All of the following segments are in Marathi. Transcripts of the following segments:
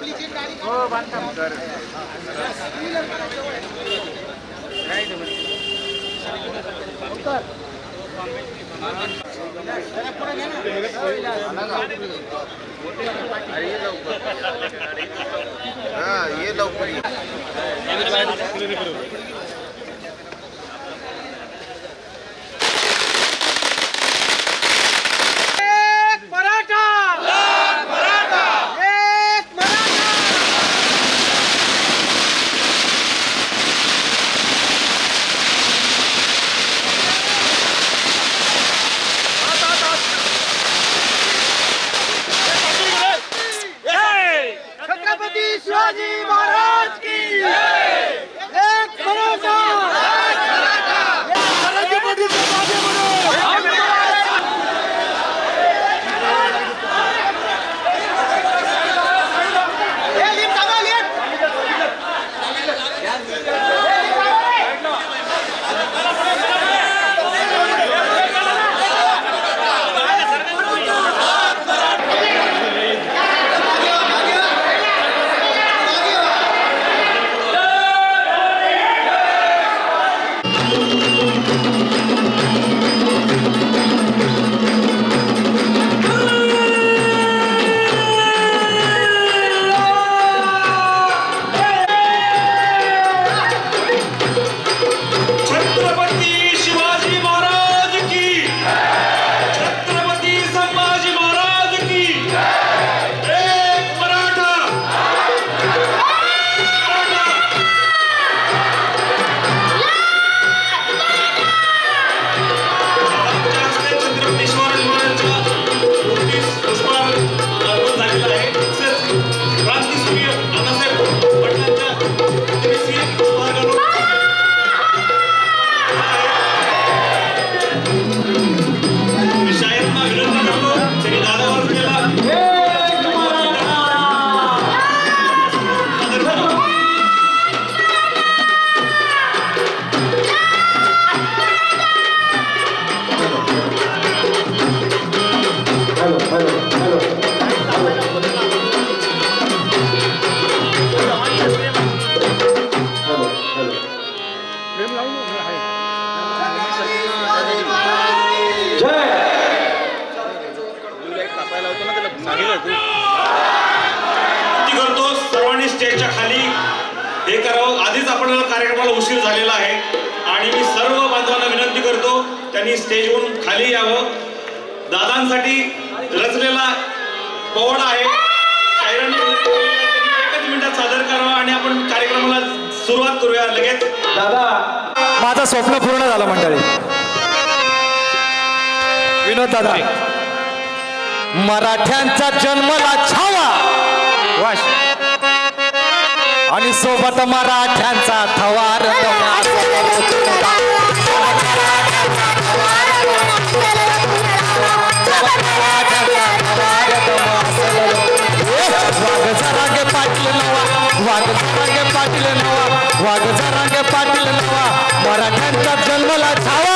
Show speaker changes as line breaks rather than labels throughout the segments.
हो बांधकाम कर ये लवकर
शिवाजी महाराज की एक मराठा
सर्वांनी स्टेजच्या खाली हे करावं. आधीच आपल्याला कार्यक्रमाला उशीर झालेला आहे आणि मी सर्व बांधवांना विनंती करतो त्यांनी स्टेजवरून खाली यावं. दादांसाठी रचलेला पोवाडा आहे, शायरांनी एकच मिनिटात सादर करावा आणि आपण कार्यक्रमाला सुरुवात करूया लगेच.
दादा माझं स्वप्न पूर्ण झालं मंडळी. विनोद दादा मराठ्यांचा जन्मला छावा आणि सोबत मराठ्यांचा थवार. वाघ पाटील नवा, वाघ पाटील नवा, वाघ पाटील नवा, मराठ्यांचा जन्मला छावा.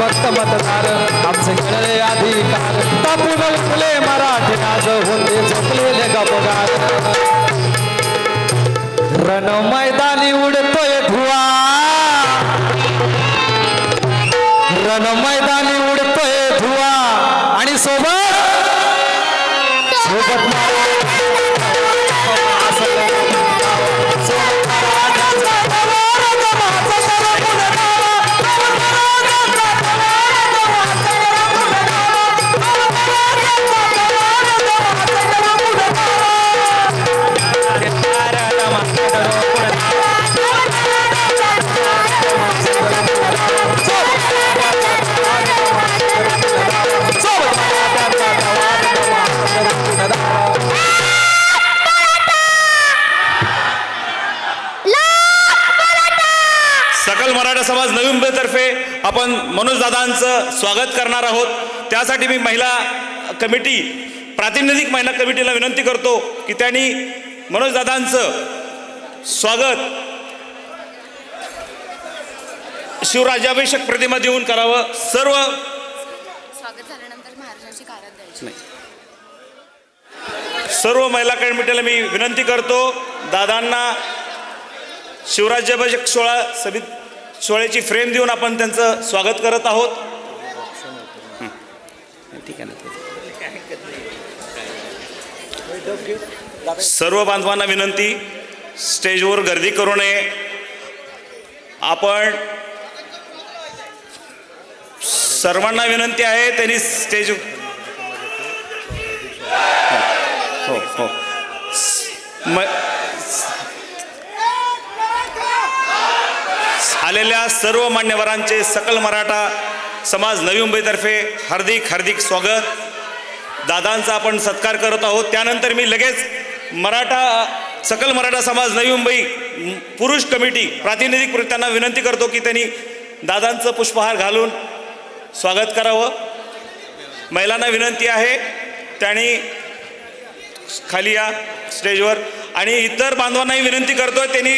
भक्त मतदार आमचे खेळले अधिकार, तापून उठले मराठी नाज होते झोपलेले गपगार. रण मैदानी उडतोय धुवा, रण मैदानी उडतोय धुवा आणि सोबत
सकल मराठा समाज नवी मुंबईतर्फे आपण मनोज दादांचं स्वागत करणार आहोत. त्यासाठी मी महिला कमिटी, प्रातिनिधिक महिला कमिटीला विनंती करतो की त्यांनी मनोज दादांचं स्वागत शिवराज्याभिषेक प्रतिमा देऊन करावं. सर्व
स्वागत झाल्यानंतर महाराजांची कारत द्यायची.
सर्व महिला कमिटीला मी विनंती करतो, दादांना शिवराज्याभिषेक सोहळ्याची फ्रेम देऊन आपण त्यांचं स्वागत करत आहोत. सर्व बांधवांना विनंती, स्टेजवर गर्दी करू नये. आपण सर्वांना विनंती आहे त्यांनी स्टेज हो आलेल्या सर्व मान्यवरांचे सकल मराठा समाज नवी मुंबईतर्फे हार्दिक हार्दिक स्वागत. दादांचा आपण सत्कार करत आहोत. त्यानंतर मी लगेच सकल मराठा समाज नवी मुंबई पुरुष कमिटी प्रातिनिधिक त्यांना विनंती करतो की त्यांनी दादांचं पुष्पहार घालून स्वागत करावं. महिलांना विनंती आहे त्यांनी खाली या स्टेजवर, आणि इतर बांधवांनाही विनंती करतोय त्यांनी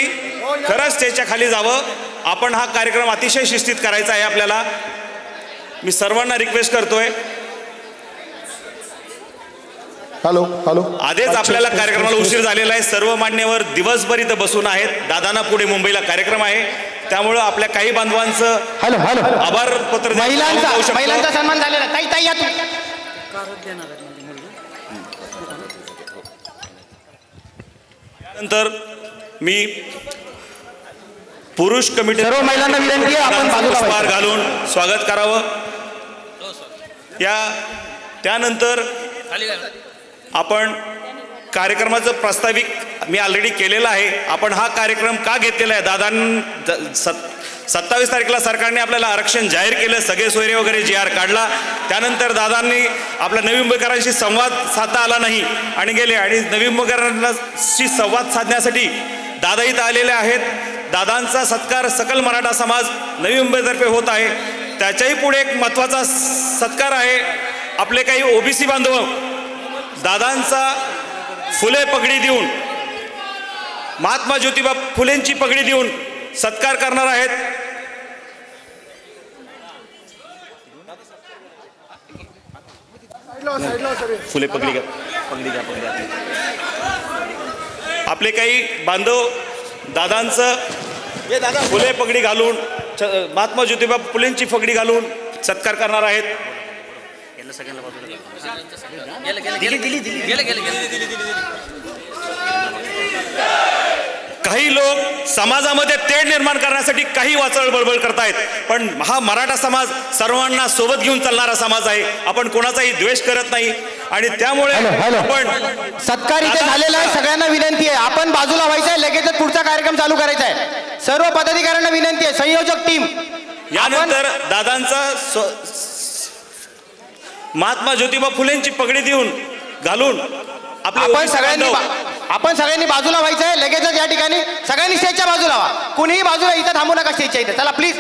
खरंच स्टेजच्या खाली जावं. आपण हा कार्यक्रम अतिशय शिस्तीत करायचा आहे आपल्याला. मी सर्वांना रिक्वेस्ट करतोय.
हॅलो हॅलो
आधीच आपल्याला कार्यक्रमाला उशीर झालेला आहे. सर्व मान्यवर दिवसभर इथं बसून आहेत. दादांना पुढे मुंबईला कार्यक्रम आहे, त्यामुळं आपल्या काही बांधवांचं
हॅलो हॅलो
आभार पत्र
महिलांचा सन्मान झालेला. ताई ताई या तुम्ही.
नंतर मी पुरुष कमिटी
सर्व महिलांना विनंती आहे आपण बाजूला
पुष्पहार घालून स्वागत करावं. त्यानंतर आपण कार्यक्रमाचं प्रास्ताविक मी ऑलरेडी केलेलं आहे. आपण हा कार्यक्रम का घेतलेला आहे? 27 तारखेला सरकारने आपल्याला आरक्षण जाहीर केलं, सगळे सोयरे वगैरे GR काढला. त्यानंतर दादांनी आपल्या नवी मुंबईकरांशी संवाद साधता आला नाही आणि गेले, आणि नवी मुंबईकरांशी संवाद साधण्यासाठी दादा इथं आलेले आहेत. दादांचा सत्कार सकल मराठा समाज नवी मुंबईतर्फे होत आहे. त्याच्याही पुढे एक महत्त्वाचा सत्कार आहे. आपले काही OBC बांधव दादांचा फुले पगडी देऊन, महात्मा ज्योतिबा फुलेंची पगडी देऊन सत्कार करणार आहेत. फुले पगडी घ्या. आपले काही बांधव दादांचं फुले पगडी घालून, महात्मा ज्योतिबा फुलेंची पगडी घालून सत्कार करणार आहेत. काही लोक समाजामध्ये तेढ निर्माण करण्यासाठी काही वाचळ बळबळ करतायत, पण हा मराठा समाज सर्वांना सोबत घेऊन चालणारा समाज आहे. आपण कोणाचाही द्वेष करत नाही, आणि त्यामुळे आपण
सत्कार इथे झालेला आहे. सगळ्यांना विनंती आहे आपण बाजूला व्हायचं आहे. लगेचच पुढचा कार्यक्रम चालू करायचा आहे. सर्व पदाधिकाऱ्यांना विनंती आहे, संयोजक टीम.
यानंतर दादांचा महात्मा ज्योतिबा फुलेंची पगडी देऊन घालून
आपण सगळ्यांनी बाजूला व्हायचं आहे. लगेचच या ठिकाणी सगळ्यांनी स्टेजच्या बाजूला व्हा. कुणीही बाजूला इथं थांबू नका स्टेजच्या इथे. चला प्लीज.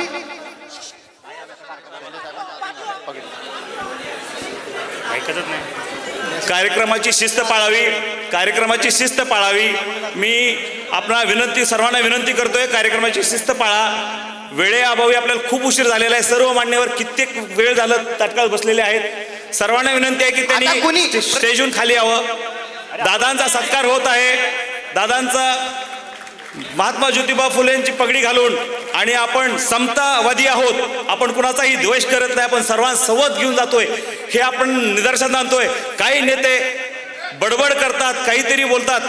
कार्यक्रमाची शिस्त पाळावी. मी सर्वांना विनंती करतोय, कार्यक्रमाची शिस्त पाळा. वेळेअभावी आपल्याला खूप उशीर झालेला आहे. सर्व मान्यवर कित्येक वेळ झालं तात्काळ बसलेले आहेत. सर्वांना विनंती आहे की त्यांनी स्टेजहून खाली यावं. दादांचा सत्कार होत आहे. दादांचा महात्मा ज्योतिबा फुलेंची पगडी घालून, आणि आपण समतावादी आहोत. आपण कुणाचाही द्वेष करत नाही. आपण सर्वांसोबत घेऊन जातोय, हे आपण निदर्शनात आणतोय. काही नेते बडबड करतात, काहीतरी बोलतात,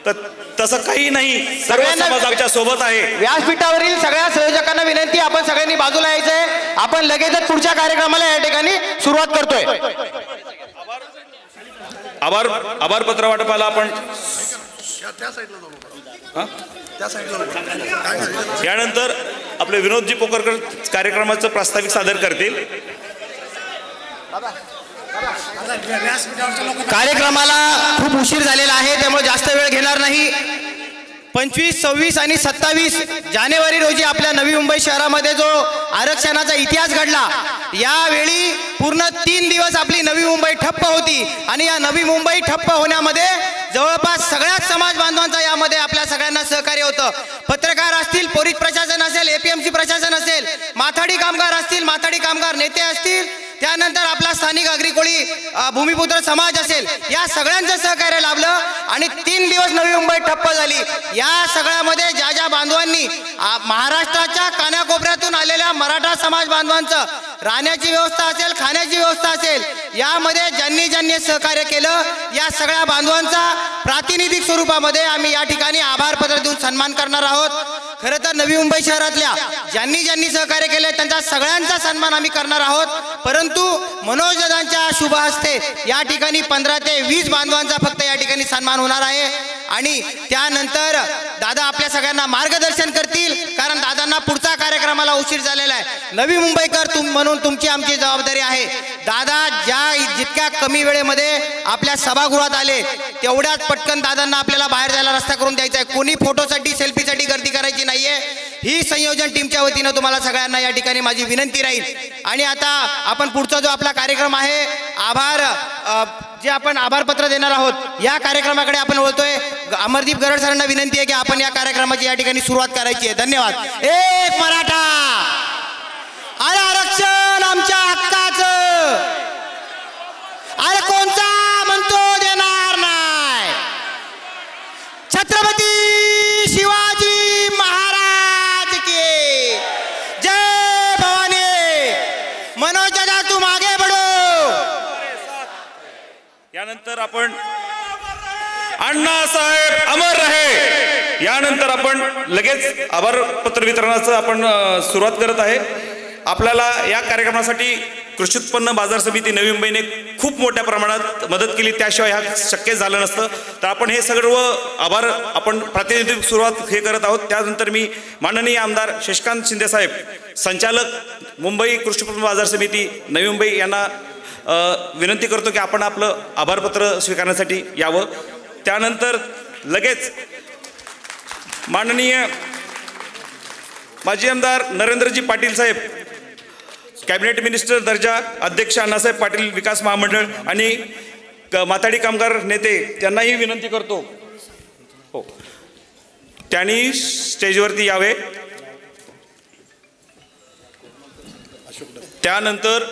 तर तसं काही नाही. सर्व समाज आमच्या सोबत आहे.
व्यासपीठावरील सगळ्या संयोजकांना विनंती, आपण सगळ्यांनी बाजूला यायचंय. आपण लगेचच पुढच्या कार्यक्रमाला या ठिकाणी सुरुवात करतोय.
आभार पत्र वाटपाला आपण यानंतर आपले विनोदजी पोकरकर कार्यक्रमाचं प्रास्ताविक सादर करतील.
कार्यक्रमाला खूप उशीर झालेला आहे, त्यामुळे जास्त वेळ घेणार नाही. 25, 26 आणि 27 जानेवारी रोजी आपल्या नवी मुंबई शहरामध्ये जो आरक्षणाचा इतिहास घडला, यावेळी पूर्ण 3 दिवस आपली नवी मुंबई ठप्प होती. आणि या नवी मुंबई ठप्प होण्यामध्ये जवळपास सगळ्याच समाज बांधवांचा यामध्ये आपल्या सगळ्यांना सहकार्य होतं. पत्रकार असतील, पोलीस प्रशासन असेल, APMC प्रशासन असेल, माथाडी कामगार असतील, माथाडी कामगार नेते असतील, त्यानंतर आपला स्थानिक अग्रिकोळी भूमिपुत्र समाज असेल, या सगळ्यांचं सहकार्य लाभलं आणि 3 दिवस नवी मुंबई ठप्प झाली. या सगळ्यामध्ये ज्या ज्या बांधवांनी महाराष्ट्राच्या कानाकोपऱ्यातून आलेल्या मराठा समाज बांधवांचं राहण्याची व्यवस्था असेल, खाण्याची व्यवस्था असेल, यामध्ये ज्यांनी ज्यांनी सहकार्य केलं या सगळ्या बांधवांचा प्रातिनिधिक स्वरूपामध्ये आम्ही या ठिकाणी आभारपत्र देऊन सन्मान करणार आहोत. खरं तर नवी मुंबई शहरातल्या ज्यांनी ज्यांनी सहकार्य केले त्यांचा सगळ्यांचा सन्मान आम्ही करणार आहोत. परंतु मनोज दादांच्या शुभ हस्ते या ठिकाणी 15 ते 20 बांधवांचा फक्त या ठिकाणी सन्मान होणार आहे आणि त्यानंतर दादा आपल्या सगळ्यांना मार्गदर्शन करतील, कारण दादांना पुढचा कार्यक्रमाला उशीर झालेला आहे. नवी मुंबईकर म्हणून तुमची आमची जबाबदारी आहे. दादा जितक्या कमी वेळेमध्ये आपल्या सभागृहात आले तेवढ्याच पटकन दादांना आपल्याला बाहेर जायला रस्ता करून द्यायचा आहे. कोणी फोटोसाठी सेल्फीसाठी गर्दी करायची नाहीये. ही संयोजन टीमच्या वतीनं तुम्हाला सगळ्यांना या ठिकाणी माझी विनंती राहील. आणि आता आपण पुढचा जो आपला कार्यक्रम आहे जे आपण आभारपत्र देणार आहोत या कार्यक्रमाकडे आपण बोलतोय. अमरदीप गरड सरांना विनंती आहे की आपण या कार्यक्रमाची या ठिकाणी सुरुवात करायची आहे. धन्यवाद. एक मराठा अरे आरक्षण आमच्या हक्काचं, अरे कोणता म्हणतो देणार नाही. छत्रपती शिवाजी महाराज की जय. भवानी. मनोज दादा तू मागे बढो.
यानंतर आपण अण्णासाहेब अमर रहे. यानंतर आपण लगेच आभार पत्र वितरणाचं आपण सुरुवात करत आहे. आपल्याला या कार्यक्रमासाठी कृषी उत्पन्न बाजार समिती नवी मुंबईने खूप मोठ्या प्रमाणात मदत केली, त्याशिवाय हा शक्य झालं नसतं. तर आपण हे सर्व आभार आपण प्रातिनिधिक सुरुवात हे करत आहोत. त्यानंतर मी माननीय आमदार शशिकांत शिंदे साहेब, संचालक मुंबई कृषी उत्पन्न बाजार समिती नवी मुंबई यांना विनंती करतो की आपण आपलं आभारपत्र स्वीकारण्यासाठी यावं. त्यानंतर लगेच माननीय माजी आमदार नरेंद्रजी पाटील साहेब, कॅबिनेट मिनिस्टर दर्जा अध्यक्ष अण्णासाहेब पाटील विकास महामंडळ आणि माथाडी कामगार नेते त्यांनाही विनंती करतो हो त्यांनी स्टेजवरती यावे. त्यानंतर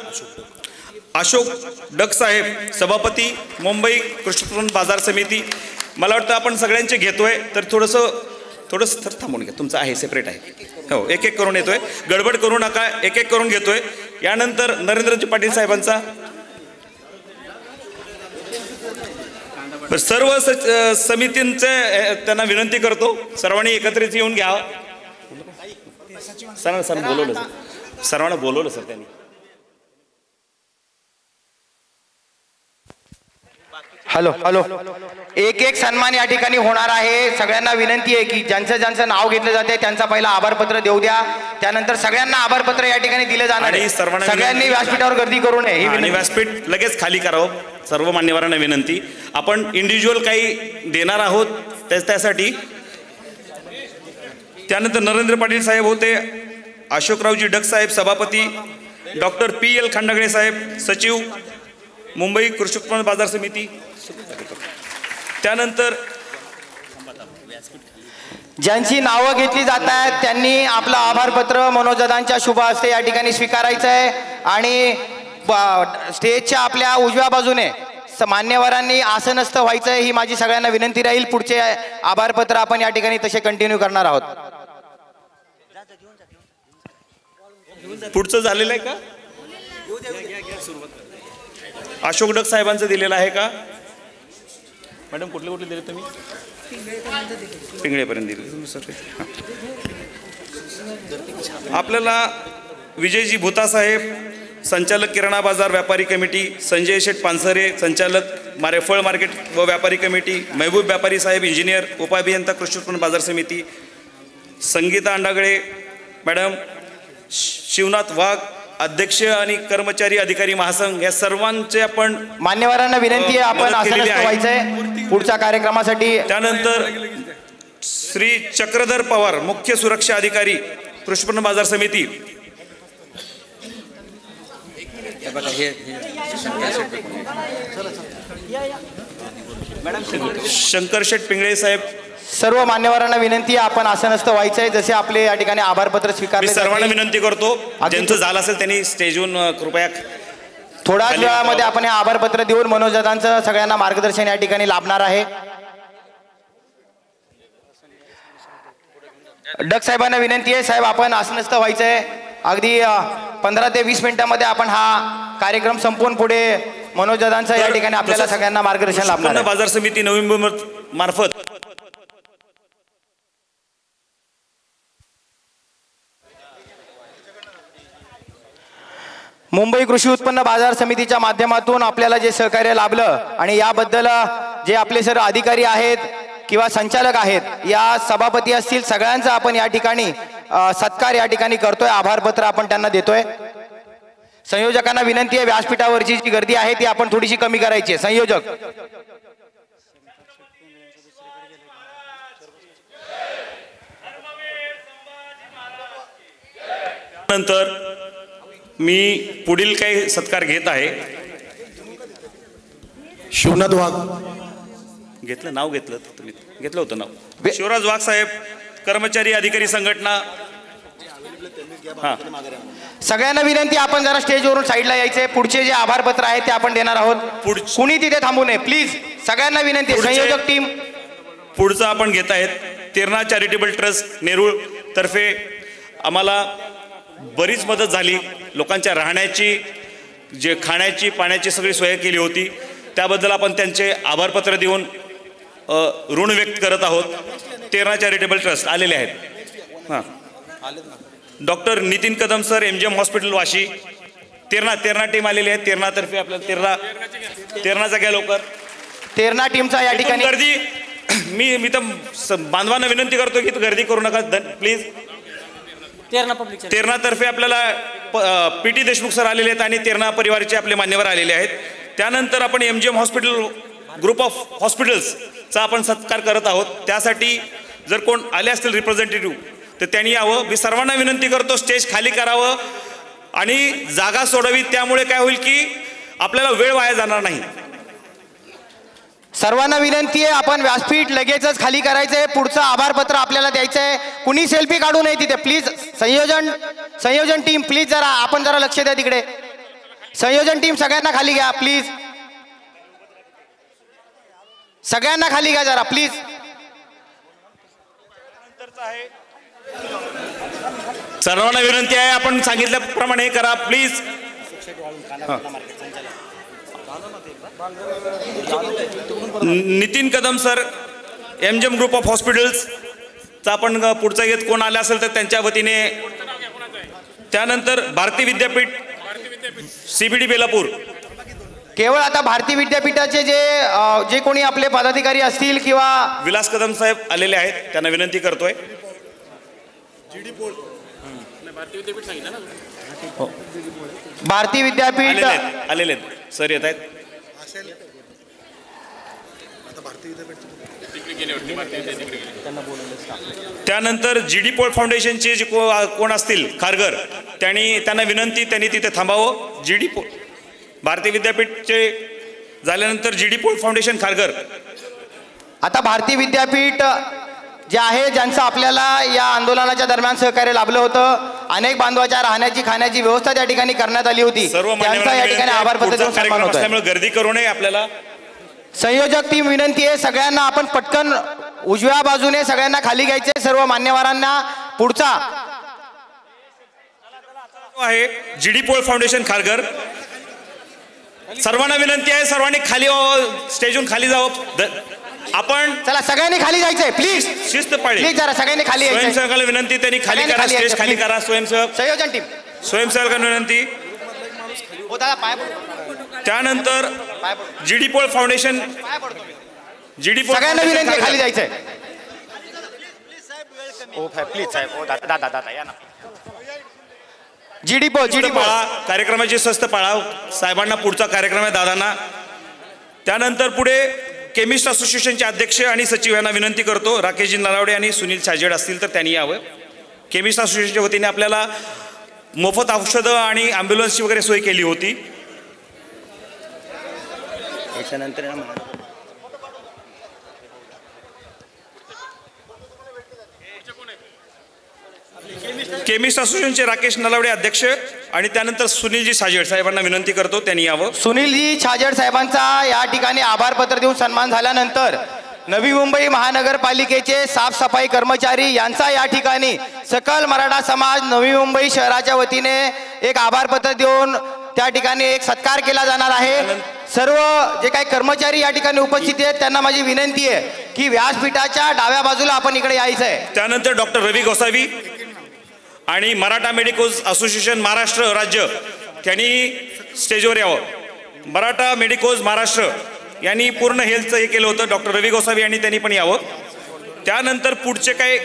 अशोक डक साहेब, सभापती मुंबई कृषी उत्पन्न बाजार समिती. मला वाटतं आपण सगळ्यांचे घेतोय तर थोडंसं तर थांबून घ्या. तुमचं आहे सेपरेट आहे हो. एक एक करून येतोय, गडबड करू नका, एक एक करून घेतोय. यानंतर नरेंद्रजी पाटील साहेबांचा सर्व समितींचे त्यांना विनंती करतो सर्वांनी एकत्रित येऊन घ्या. सरांना बोलवलं सर, सर्वांना बोलवलं सर त्यांनी.
Hello hello. एक सन्मान या ठिकाणी होणार आहे. सगळ्यांना विनंती आहे की ज्यांचं नाव घेतलं जाते त्यांचा पहिला आभारपत्र देऊ द्या. त्यानंतर सगळ्यांना आभारपत्र या ठिकाणी दिले जाणार आहे. सगळ्यांनी व्यासपीठावर गर्दी करू नये
आणि व्यासपीठ लगेच खाली करावं. सर्व मान्यवरांना विनंती. आपण इंडिव्हिज्युअल काही देणार आहोत त्यासाठी. त्यानंतर नरेंद्र पाटील साहेब होते, अशोकरावजी डक साहेब सभापती, डॉक्टर PL खंडागळे साहेब सचिव मुंबई कृषी उत्पन्न बाजार समिती. त्यानंतर
ज्यांची नावं घेतली जात आहेत त्यांनी आपलं आभारपत्र मनोजदांच्या शुभ हस्ते या ठिकाणी स्वीकारायचं आहे. आणि स्टेजच्या आपल्या उजव्या बाजूने मान्यवरांनी आसनस्थ व्हायचं आहे ही माझी सगळ्यांना विनंती राहील. पुढचे आभारपत्र आपण या ठिकाणी तसे कंटिन्यू करणार आहोत.
पुढचं झालेलं आहे का? अशोक डक साहेबांचं दिलेलं आहे का मॅडम? कुठले कुठले दिले तुम्ही? पिंगळेपर्यंत दिले सर. आपल्याला विजयजी भूता साहेब, संचालक किराणा बाजार व्यापारी कमिटी, संजय शेठ पानसरे संचालक फळ मार्केट व व्यापारी कमिटी, महबूब व्यापारी साहेब इंजिनियर उपाभियंता कृषी उत्पन्न बाजार समिती, संगीता अंडागळे मॅडम, शिवनाथ वाघ अध्यक्ष आणि कर्मचारी अधिकारी महासंघ, या सर्वांचे आपण
मान्यवरांना विनंती आहे आपण आसनस्थ व्हायचंय पुढच्या कार्यक्रमासाठी.
त्यानंतर श्री चक्रधर पवार मुख्य सुरक्षा अधिकारी कृषी उत्पन्न बाजार समिती. शंकरशेठ पिंगळे साहेब.
सर्व मान्यवरांना विनंती आहे आपण आसनस्थ व्हायचंय. जसे आपले या ठिकाणी आभारपत्र
मी
स्वीकारले
सर्वांना विनंती करतो ज्यांचं झालं असेल त्यांनी स्टेजहून कृपया
थोड्याच वेळामध्ये आपण हे आभारपत्र देऊन मनोजदांचं सगळ्यांना मार्गदर्शन या ठिकाणी लाभणार आहे. डक साहेबांना विनंती आहे साहेब आपण आसनस्थ व्हायचंय. अगदी 15 ते 20 मिनिटांमध्ये आपण हा कार्यक्रम संपवून पुढे मनोजदांचं या ठिकाणी आपल्याला सगळ्यांना मार्गदर्शन लाभणार आहे.
बाजार समिती नवी मुंबई मार्फत
मुंबई कृषी उत्पन्न बाजार समितीच्या माध्यमातून आपल्याला जे सहकार्य लाभलं आणि याबद्दल जे आपले सर्व अधिकारी आहेत किंवा संचालक आहेत या सभापती असतील सगळ्यांचा आपण या ठिकाणी सत्कार या ठिकाणी करतोय. आभारपत्र आपण त्यांना देतोय. संयोजकांना विनंती आहे व्यासपीठावरची जी गर्दी आहे ती आपण थोडीशी कमी करायची आहे. संयोजक
नंतर मी पुढील काही सत्कार घेत आहे.
शिवनाथ वाघ.
घेतलं नाव घेतलं तुम्ही घेतलं होतं नाव. शिवराज वाघ साहेब कर्मचारी अधिकारी संघटना.
सगळ्यांना विनंती आपण जरा स्टेजवरून साईडला यायचे. पुढचे जे आभारपत्र आहे ते आपण देणार आहोत. कुणी तिथे थांबू नये प्लीज. सगळ्यांना विनंती. संयोजक टीम
पुढचं आपण घेत आहेत. तेरणा चॅरिटेबल ट्रस्ट नेरूळ तर्फे आम्हाला बरीच मदत झाली. लोकांच्या राहण्याची जे खाण्याची पाण्याची सगळी सोय केली होती त्याबद्दल आपण त्यांचे आभारपत्र देऊन ऋण व्यक्त करत आहोत. तेरणा चॅरिटेबल ट्रस्ट आलेले आहेत. हां doctor Nitin Kadam sir MGM hospital Vashi. Terna team आलेली आहे. तेरणातर्फे आपल्याला तेरणाचा घ्या लवकर.
तेरणा टीमचा या ठिकाणी
गर्दी मी तर बांधवांना विनंती करतो की गर्दी करू नका प्लीज. तेरणा-तर्फे आपल्याला PT देशमुख सर आलेले आहेत आणि तेरणा परिवाराचे आपले मान्यवर आलेले आहेत. त्यानंतर आपण MGM हॉस्पिटल ग्रुप ऑफ हॉस्पिटल्सचा आपण सत्कार करत आहोत. त्यासाठी जर कोण आले असतील रिप्रेझेंटेटिव्ह तर त्यांनी यावं. मी सर्वांना विनंती करतो स्टेज खाली करावं आणि जागा सोडावी. त्यामुळे काय होईल की आपल्याला वेळ वाया जाणार नाही.
सर्वांना विनंती आहे आपण व्यासपीठ लगेचच खाली करायचंय. पुढचं आभारपत्र आपल्याला द्यायचंय. कुणी सेल्फी काढू नये तिथे प्लीज. संयोजन टीम प्लीज जरा आपण जरा लक्ष द्या तिकडे. संयोजन टीम सगळ्यांना खाली घ्या प्लीज. सगळ्यांना खाली घ्या जरा प्लीज.
सर्वांना विनंती आहे आपण सांगितल्याप्रमाणे करा please. Nitin Kadam sir MGM group of हॉस्पिटल्सचा आपण पुढचा घेत कोण आला असेल तर त्यांच्या वतीने. त्यानंतर भारती विद्यापीठ CBD बेलापूर.
केवळ आता भारती विद्यापीठाचे जे कोणी आपले पदाधिकारी असतील किंवा
विलास कदम साहेब आलेले आहेत त्यांना विनंती करतोय.
भारती विद्यापीठ
आलेले आहेत सर येत आहेत. त्यानंतर GD पोल फाउंडेशनचे जे कोण असतील खारघर त्यांना विनंती त्यांनी तिथे थांबावं. GD पोल भारती विद्यापीठचे झाल्यानंतर GD पोल फाउंडेशन खारघर.
आता भारती विद्यापीठ जे आहे ज्यांचं आपल्याला या आंदोलनाच्या दरम्यान सहकार्य लाभलं होतं. अनेक बांधवाच्या राहण्याची खाण्याची व्यवस्था त्या ठिकाणी करण्यात आली होती. त्यांचा या ठिकाणी आभारपत्र देऊन सन्मान होतोय.
गर्दी करू नये आपल्याला.
संयोजक टीम विनंती आहे सगळ्यांना आपण पटकन उजव्या बाजूने सगळ्यांना खाली घ्यायचे. सर्व मान्यवरांना पुढचा
आहे GD पोल फाउंडेशन खारघर. सर्वांना विनंती आहे सर्वांनी खाली स्टेजून खाली जावं. आपण
चला सगळ्यांनी खाली जायचंय प्लीज.
शिस्त पाळली
प्लीज जरा सगळ्यांनी खाली यायचंय.
स्वयंसेवकाला विनंती त्यांनी खाली करा. स्टेज खाली करा. स्वयंसेवक
संयोजन टीम
स्वयंसेवकांना विनंती. त्यानंतर GD Pol foundation GD Pol
सगळ्यांना विनंती खाली जायचंय. ओ प्लीज साहेब ओ दादा या ना. GD पोल
कार्यक्रमाची शिस्त पाळा. साहेबांना पुढचा कार्यक्रम आहे दादांना. त्यानंतर पुढे केमिस्ट असोसिएशनचे अध्यक्ष आणि सचिव यांना विनंती करतो. राकेशजी नलावडे आणि सुनील छाजेड असतील तर त्यांनी यावं. केमिस्ट असोसिएशनच्या वतीने आपल्याला मोफत औषधं आणि ॲम्ब्युलन्सची वगैरे सोय केली होती. केमिस्ट असोसिएशनचे राकेश नलावडे अध्यक्ष आणि त्यानंतर सुनीलजी साजेड साहेबांना विनंती करतो त्यांनी यावं.
सुनीलजी छाजेड साहेबांचा या ठिकाणी आभारपत्र देऊन सन्मान झाल्यानंतर नवी मुंबई महानगरपालिकेचे साफसफाई कर्मचारी यांचा या ठिकाणी सकल मराठा समाज नवी मुंबई शहराच्या वतीने एक आभारपत्र देऊन त्या ठिकाणी एक सत्कार केला जाणार आहे. सर्व जे काही कर्मचारी या ठिकाणी उपस्थित आहेत त्यांना माझी विनंती आहे की व्यासपीठाच्या डाव्या बाजूला आपण इकडे यायचं आहे.
त्यानंतर डॉक्टर रवी गोसावी आणि मराठा मेडिकोज असोसिएशन महाराष्ट्र राज्य त्यांनी स्टेजवर यावं. मराठा मेडिकोज महाराष्ट्र यांनी पूर्ण हेल्थचं हे केलं होतं. डॉक्टर रवी गोसावी यांनी त्यांनी पण यावं. त्यानंतर पुढचे काय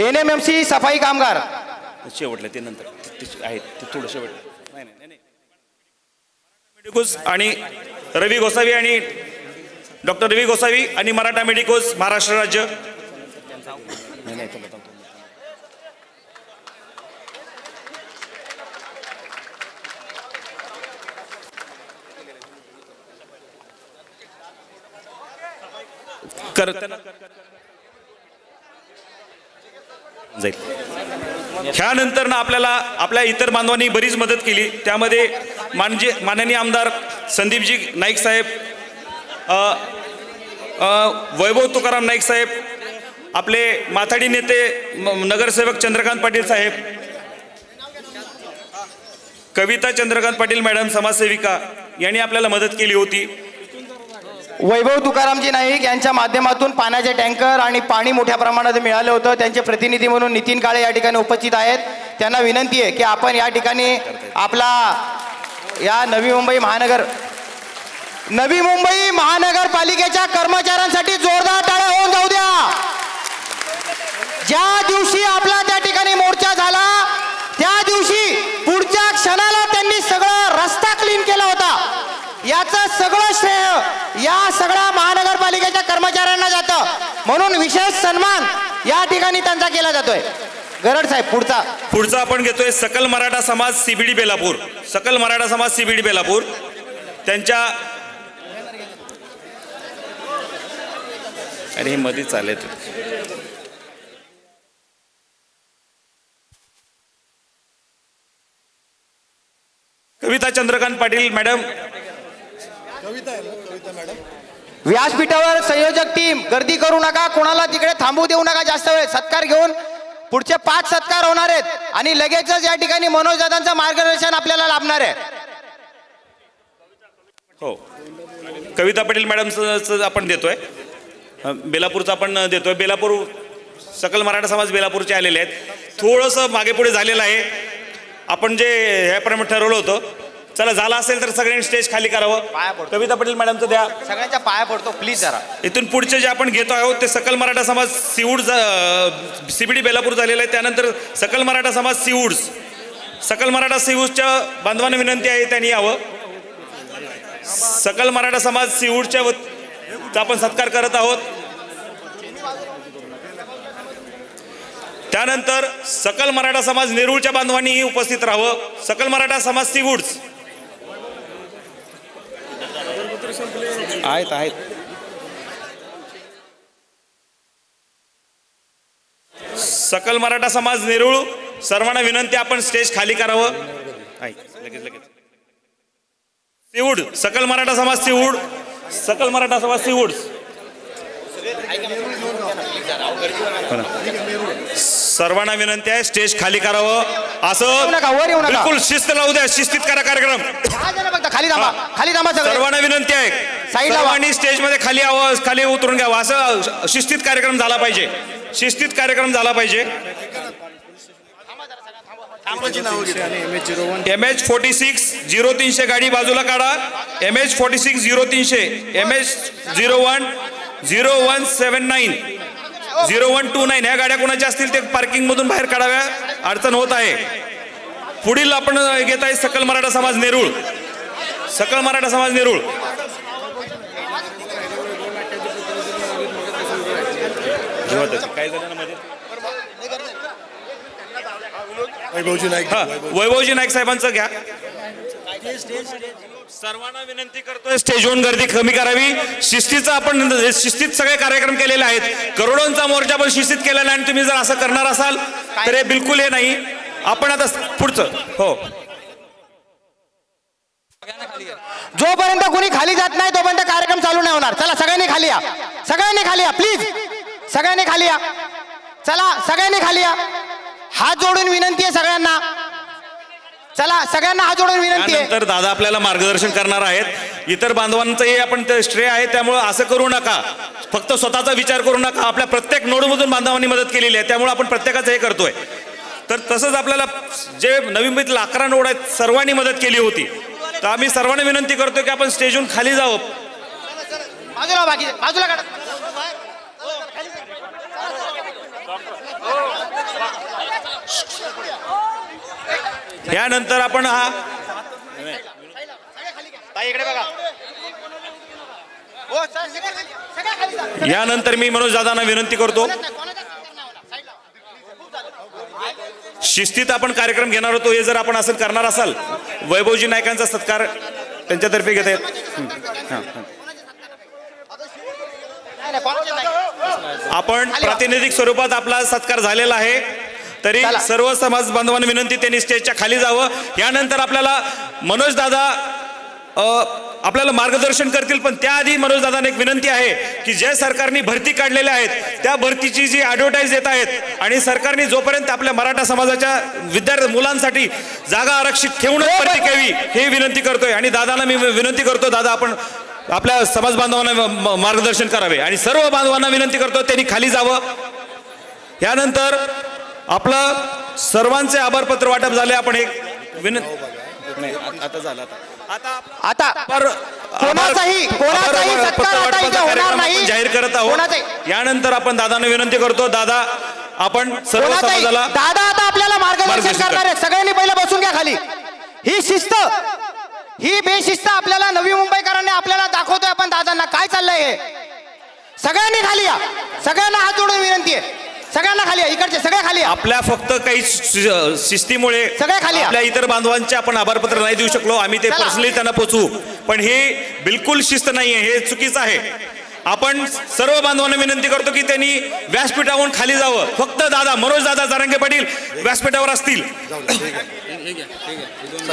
NMMC सफाई कामगार
शेवटलं ते नंतर आहेत ते थोडं शेवटलं नाही मेडिकोज आणि रवी गोसावी आणि डॉक्टर रवी गोसावी आणि मराठा मेडिकोज महाराष्ट्र राज्य जाईल. ह्यानंतर ना आपल्याला आपल्या इतर बांधवांनी बरीच मदत केली. त्यामध्ये माननीय आमदार संदीपजी नाईक साहेब, वैभव तुकाराम नाईक साहेब, आपले माथाडी नेते नगरसेवक चंद्रकांत पाटील साहेब, कविता चंद्रकांत पाटील मॅडम समाजसेविका यांनी आपल्याला मदत केली होती.
वैभव तुकारामजी नाईक यांच्या माध्यमातून पाण्याचे टँकर आणि पाणी मोठ्या प्रमाणात मिळालं होतं. त्यांचे प्रतिनिधी म्हणून नितीन काळे या ठिकाणी उपस्थित आहेत. त्यांना विनंती आहे की आपण या ठिकाणी आपला या नवी मुंबई महानगरपालिकेच्या कर्मचाऱ्यांसाठी जोरदार टाळ्या होऊन जाऊ द्या. ज्या दिवशी आपला त्या ठिकाणी मोर्चा झाला त्या दिवशी पुढच्या क्षणाला त्यांनी सगळं रस्ता क्लीन केला होता. याचं सगळं श्रेय या सगळ्या महानगरपालिकेच्या कर्मचाऱ्यांना जातं. म्हणून विशेष सन्मान या ठिकाणी त्यांचा केला जातोय. गरड साहेब पुढचा
आपण घेतोय सकल मराठा समाज CBD बेलापूर. सकल मराठा समाज CBD बेलापूर त्यांच्या अरे मध्ये चालेल कविता चंद्रकांत पाटील मॅडम.
व्यासपीठावर संयोजक टीम गर्दी करू नका, कोणाला तिकडे थांबू देऊ नका जास्त वेळ. सत्कार घेऊन पुढचे 5 सत्कार होणार आहेत आणि लगेचच या ठिकाणी मनोज दादांचं मार्गदर्शन आपल्याला लाभणार आहे.
हो, कविता पाटील मॅडमचं आपण देतोय. बेलापूरचा आपण देतोय. बेलापूर सकल मराठा समाज बेलापूरचे आलेले आहेत. थोडंसं मागे पुढे झालेलं आहे. आपण जे ह्याप्रमाणे ठरवलं होतं. चला झालं असेल तर सगळ्यांनी स्टेज खाली करावं. कविता पाटील मॅडमचं द्या.
सगळ्यांच्या पाया पडतो प्लीज जरा.
इथून पुढचे जे आपण घेतो आहोत ते सकल मराठा समाज CBD बेलापूर झालेलं आहे. त्यानंतर सकल मराठा समाज सीवूड्स. सकल मराठा सीवूड्सच्या बांधवांना विनंती आहे त्यांनी यावं. सकल मराठा समाज सीवूडच्या आपण सत्कार करत आहोत. त्यानंतर सकल मराठा समाज नेरूळच्या बांधवांनीही उपस्थित राहावं. सकल मराठा समाज सीवूड्स आहेत. सकल मराठा समाज नेरूळ सर्वांना विनंती आपण स्टेज खाली करावं. लगेच सीवूड सकल मराठा समाज सीवूड. सकल मराठा समाज सीवूड सर्वांना विनंती आहे स्टेज खाली करावं. असं बिलकुल शिस्त लावू द्या. शिस्तीत करा कार्यक्रम.
खाली थांबा.
सर्वांना विनंती आहे सर्वांनी स्टेजमध्ये खाली यावं, खाली उतरून घ्यावं. असं शिस्तीत कार्यक्रम झाला पाहिजे. MH46 0300 गाडी बाजूला काढा. MH46 0300 MH01 0179 0129 ह्या गाड्या कोणाच्या असतील ते पार्किंग मधून बाहेर काढाव्या. अडचण होत आहे. पुढील आपण घेत आहे सकल मराठा समाज नेरूळ. सकल मराठा समाज नेरूळ. काय झालं मध्ये वैभवजी नाईक साहेबांचं घ्या. सर्वांना विनंती करतोय स्टेजवर गर्दी कमी करावी. शिस्तीचा आपण शिस्तीत सगळे कार्यक्रम केलेले आहेत. करोडोंचा मोर्चा पण शिस्तीत केलेला आणि तुम्ही जर असं करणार असाल तर हे बिलकुल हे नाही. आपण आता पुढचं हो
जोपर्यंत कोणी खाली जात नाही तोपर्यंत कार्यक्रम चालू नाही होणार. चला सगळ्यांनी खाली या, सगळ्यांनी खाली या प्लीज, सगळ्यांनी खाली या. चला सगळ्यांनी खाली या. हात जोडून विनंती आहे सगळ्यांना. चला सगळ्यांना हात जोडून विनंती आहे.
तर दादा आपल्याला मार्गदर्शन करणार आहेत. इतर बांधवांचंही आपण श्रेय आहे, त्यामुळे असं करू नका. फक्त स्वतःचा विचार करू नका. आपल्या प्रत्येक नोडमधून बांधवांनी मदत केलेली आहे, त्यामुळे आपण प्रत्येकाचं हे करतोय. तर तसंच आपल्याला जे नवी मुंबईतील 11 नोड आहेत सर्वांनी मदत केली होती. तर आम्ही सर्वांना विनंती करतो की आपण स्टेजवरून खाली जावं.
बाजूला बाकी बाजूला काढा.
यानंतर आपण
इकडे बघा.
यानंतर मी मनोज दादांना विनंती करतो, शिस्तीत आपण कार्यक्रम घेणार होतो. हे जर आपण असं करणार असाल, वैभवजी नायकांचा सत्कार त्यांच्यातर्फे घेत आहेत. आपण प्रातिनिधिक स्वरूपात आपला सत्कार झालेला आहे. तरी सर्व समाज बांधवांना विनंती त्यांनी स्टेजच्या खाली जावं. यानंतर आपल्याला मनोज दादा आपल्याला मार्गदर्शन करतील. पण त्याआधी मनोज दादांना एक विनंती आहे की जे सरकारने भरती काढलेल्या आहेत त्या भरतीची जी ॲडव्हर्टाईज देत आहेत आणि सरकारने जोपर्यंत आपल्या मराठा समाजाच्या विद्यार्थी मुलांसाठी जागा आरक्षित ठेवूनच भरती करावी हे विनंती करतोय. आणि दादांना मी विनंती करतो, दादा आपण आपल्या समाज बांधवांना मार्गदर्शन करावे. आणि सर्व बांधवांना विनंती करतो त्यांनी खाली जावं. यानंतर आपलं सर्वांचे आभार पत्र वाटप झाले. आपण एक आता झालं
आता कोणाचाही सत्कार आता इथे होणार नाही,
जाहीर करत आहोत. यानंतर आपण दादांना विनंती करतो, दादा आपण सर्व समाजाला
दादा आता आपल्याला मार्गदर्शन करणार आहे. सगळ्यांनी पहिलं बसून घ्या खाली. ही शिस्त, ही बेशिस्त आपल्याला नवी मुंबईकरांनी आपल्याला दाखवतोय. आपण दादांना काय चाललंय हे. सगळ्यांनी खाली या, सगळ्यांना हात जोडून विनंती आहे. सगळ्यांना खाली या, इकडचे सगळे खाली.
आपल्या फक्त काही शिस्तीमुळे
सगळे खाली.
आपल्या इतर बांधवांचे आपण आभारपत्र नाही देऊ शकलो. आम्ही ते पर्सनली त्यांना पोचवू, पण हे बिलकुल शिस्त नाहीये, हे चुकीचं आहे. आपण सर्व बांधवांना विनंती करतो की त्यांनी व्यासपीठावरून खाली जावं. फक्त दादा मनोज दादा जरांगे पाटील व्यासपीठावर असतील.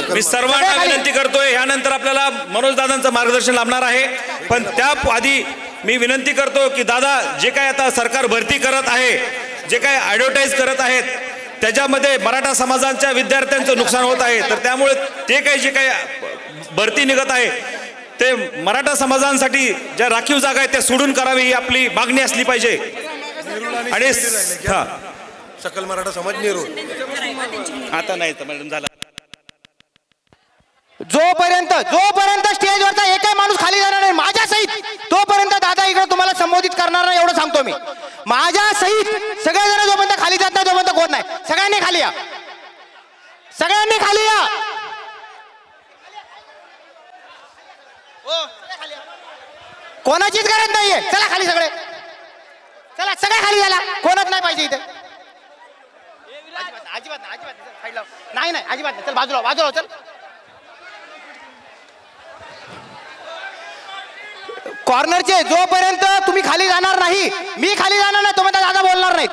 मी सर्वांना विनंती करतोय. यानंतर आपल्याला मनोज दादांचं मार्गदर्शन लाभणार आहे. पण त्या आधी मी विनंती करतो की दादा जे काय आता सरकार भरती करत आहे, जे काय ॲडव्हर्टाईज करत आहेत त्याच्यामध्ये मराठा समाजाच्या विद्यार्थ्यांचं नुकसान होत आहे. तर त्यामुळे ते काही जे काही भरती निघत आहे ते मराठा समाजांसाठी ज्या राखीव जागा आहेत त्या सोडून करावी ही आपली मागणी असली पाहिजे. आणि
सकल मराठा समाज नेहरू
आता नाही तर मॅडम झाला.
जोपर्यंत स्टेजवरचा एकही माणूस खाली जाणार नाही माझ्या सहित, तोपर्यंत दादा इकडे तुम्हाला संबोधित करणार नाही, एवढं सांगतो मी. माझ्या सहित सगळेजण जोपर्यंत खाली जात नाही तोपर्यंत कोण नाही. सगळ्यांनी खाली या, सगळ्यांनी खाली या. कोणाचीच गरज नाहीये. चला खाली सगळे, चला सगळे खाली झाला. कोणच नाही पाहिजे इथे. अजिबात नाही, अजिबात नाही. चल बाजूला चल. कॉर्नरचे जोपर्यंत तुम्ही खाली जाणार नाही, मी खाली जाणार नाही तोपर्यंत दादा बोलणार नाहीत.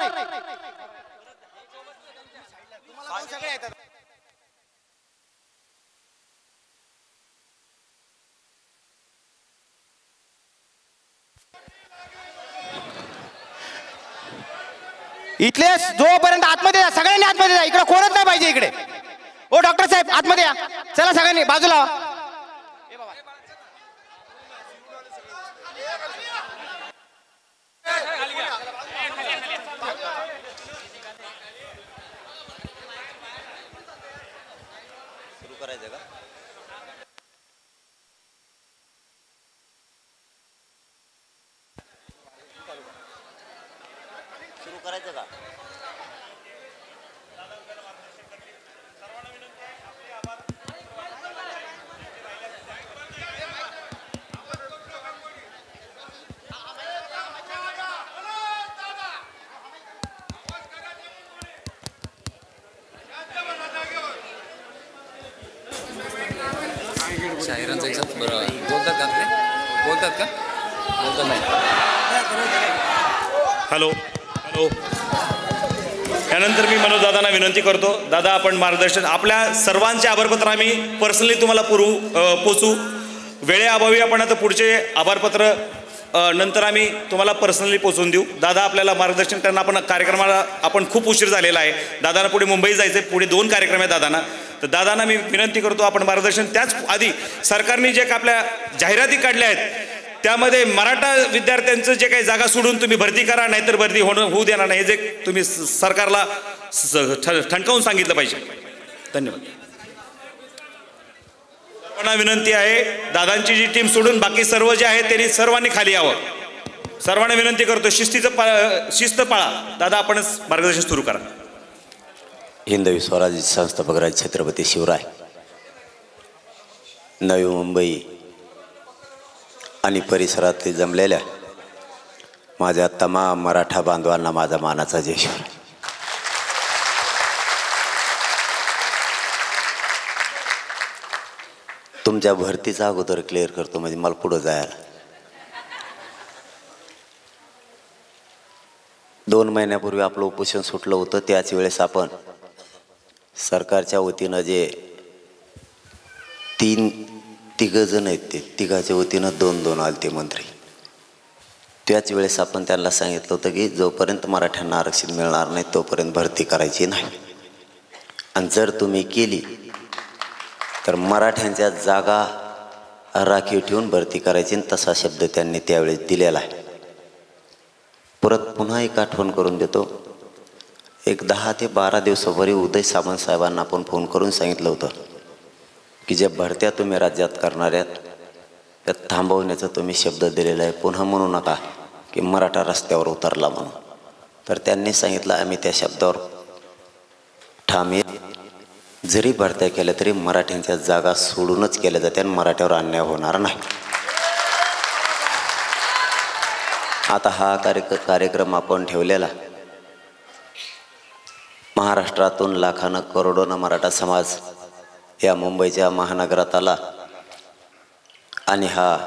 इथले जोपर्यंत आतमध्ये जा, सगळ्यांनी आतमध्ये जा. इकडे कोणच नाही पाहिजे इकडे. ओ डॉक्टर साहेब आतमध्ये या. चला सगळ्यांनी बाजूला.
सुरू करायचं का?
शाहिरांचा एक बरं बोलतात का ते बोलतात का बोलतात नाही.
Hello hello. त्यानंतर मी मनोज दादांना विनंती करतो, दादा आपण मार्गदर्शन आपल्या सर्वांचे आभारपत्र आम्ही पर्सनली तुम्हाला पोचू. वेळेअभावी आपण आता पुढचे आभारपत्र नंतर आम्ही तुम्हाला पर्सनली पोचवून देऊ. दादा आपल्याला मार्गदर्शन करणं आपण कार्यक्रमाला आपण खूप उशीर झालेला आहे. दादांना पुढे मुंबई जायचं आहे, पुढे 2 कार्यक्रम आहेत दादांना. तर दादांना मी विनंती करतो आपण मार्गदर्शन त्याच आधी सरकारने जे आपल्या जाहिराती काढल्या आहेत त्यामध्ये मराठा विद्यार्थ्यांचं जे काही जागा सोडून तुम्ही भरती करा, नाहीतर भरती होऊ देणार नाही, हे जे तुम्ही सरकारला ठणकावून सांगितलं पाहिजे. धन्यवाद. सर्वांना विनंती आहे दादांची जी टीम सोडून बाकी सर्व जे आहेत त्यांनी सर्वांनी खाली यावं. सर्वांना विनंती करतो शिस्त पाळा. दादा आपणच मार्गदर्शन सुरू करा.
हिंदवी स्वराज्य संस्थापक राज छत्रपती शिवराय, नवी मुंबई आणि परिसरातील जमलेल्या माझ्या तमाम मराठा बांधवांना माझा मानाचा जय शिवराय. तुमच्या भरतीचा अगोदर क्लिअर करतो म्हणजे मला पुढं जायला. 2 महिन्यापूर्वी आपलं उपोषण सुटलं होतं. त्याच वेळेस आपण सरकारच्या वतीनं जे 3 जण आहेत ते तिघाच्या वतीनं 2-2 आलते मंत्री. त्याच वेळेस आपण त्यांना सांगितलं होतं की जोपर्यंत मराठ्यांना आरक्षण मिळणार नाही तोपर्यंत भरती करायची नाही, आणि जर तुम्ही केली तर मराठ्यांच्या जागा राखीव ठेवून भरती करायची. तसा शब्द त्यांनी त्यावेळेस दिलेला आहे. परत पुन्हा एक आठवण करून देतो. एक 10 ते 12 दिवसापूर्वी उदय सामंत साहेबांना आपण फोन करून सांगितलं होतं की ज्या भरत्या तुम्ही राज्यात करणाऱ्यात त्यात थांबवण्याचा तुम्ही शब्द दिलेला आहे. पुन्हा म्हणू नका की मराठा रस्त्यावर उतरला म्हणून. तर त्यांनी सांगितलं आम्ही त्या शब्दावर ठाम आहे. जरी भरत्या केल्या तरी मराठ्यांच्या जागा सोडूनच केल्या जाते आणि मराठ्यावर अन्याय होणार नाही. आता हा कार्यक्रम आपण ठेवलेला महाराष्ट्रातून लाखानं करोडोनं मराठा समाज या मुंबईच्या महानगरात आला आणि हा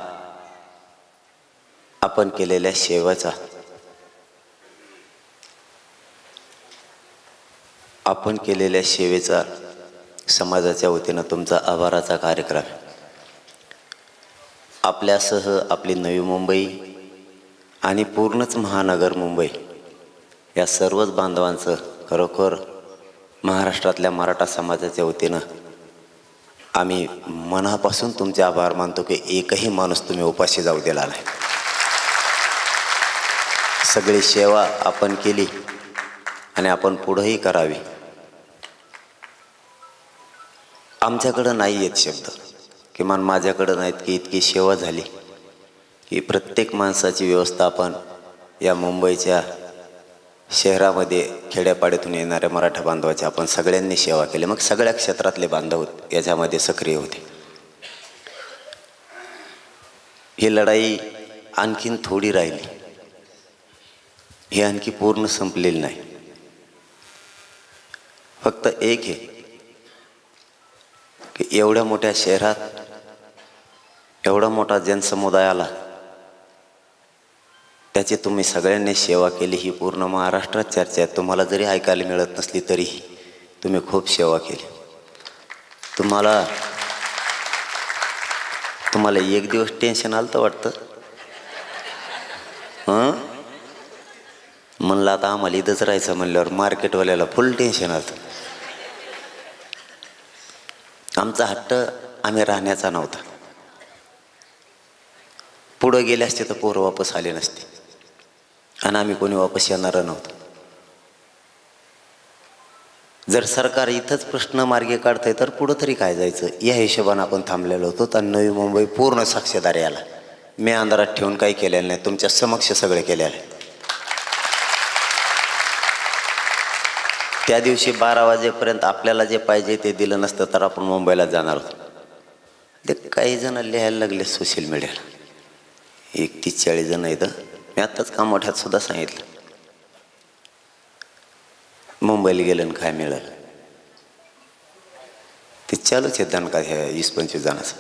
आपण केलेल्या सेवेचा समाजाच्या वतीनं तुमचा आभाराचा कार्यक्रम. आपल्यासह आपली नवी मुंबई आणि पूर्णच महानगर मुंबई या सर्वच बांधवांचं खरोखर महाराष्ट्रातल्या मराठा समाजाच्या वतीनं आम्ही मनापासून तुमचे आभार मानतो की एकही माणूस तुम्ही उपाशी जाऊ दिला नाही. सगळी सेवा आपण केली आणि आपण पुढेही करावी. आमच्याकडं नाही आहेत शब्द, किमान माझ्याकडं नाहीत की इतकी सेवा झाली की प्रत्येक माणसाची व्यवस्था आपण या मुंबईच्या शहरामध्ये खेड्यापाड्यातून येणाऱ्या मराठा बांधवाची आपण सगळ्यांनी सेवा केली. मग सगळ्या क्षेत्रातले बांधव याच्यामध्ये सक्रिय होते. ही लढाई आणखीन थोडी राहिली, ही आणखी पूर्ण संपलेली नाही. फक्त एक आहे की एवढ्या मोठ्या शहरात एवढा मोठा जनसमुदाय आला, त्याची तुम्ही सगळ्यांनी सेवा केली. ही पूर्ण महाराष्ट्रात चर्चा आहे. तुम्हाला जरी ऐकायला मिळत नसली तरीही तुम्ही खूप सेवा केली. तुम्हाला एक दिवस टेन्शन आलं तर वाटतं म्हणलं आता आम्हाला इथंच राहायचं म्हणल्यावर मार्केटवाल्याला फुल टेन्शन आलं. आमचा हट्ट आम्ही राहण्याचा नव्हता. पुढं गेले असते तर पोरं वापस आले नसते आणि आम्ही कोणी वापस येणारं नव्हतं. जर सरकार इथंच प्रश्न मार्गी काढतंय तर पुढं तरी काय जायचं या हिशोबानं आपण थांबलेलो होतो. तर नवी मुंबई पूर्ण साक्षीदार याला मी अंधारात ठेवून काही केलेलं नाही, तुमच्या समक्ष सगळे केलेलं आहे. त्या दिवशी 12 वाजेपर्यंत आपल्याला जे पाहिजे ते दिलं नसतं तर आपण मुंबईला जाणार होतो. ते काही जण लिहायला लागले सोशल मीडियाला, 30-40 जण इथं. मी आत्ताच कामोठ्यात सुद्धा सांगितलं मुंबईला गेलं आणि काय मिळालं. ते चालूच आहे दणका ह्या 20-25 जणांचं.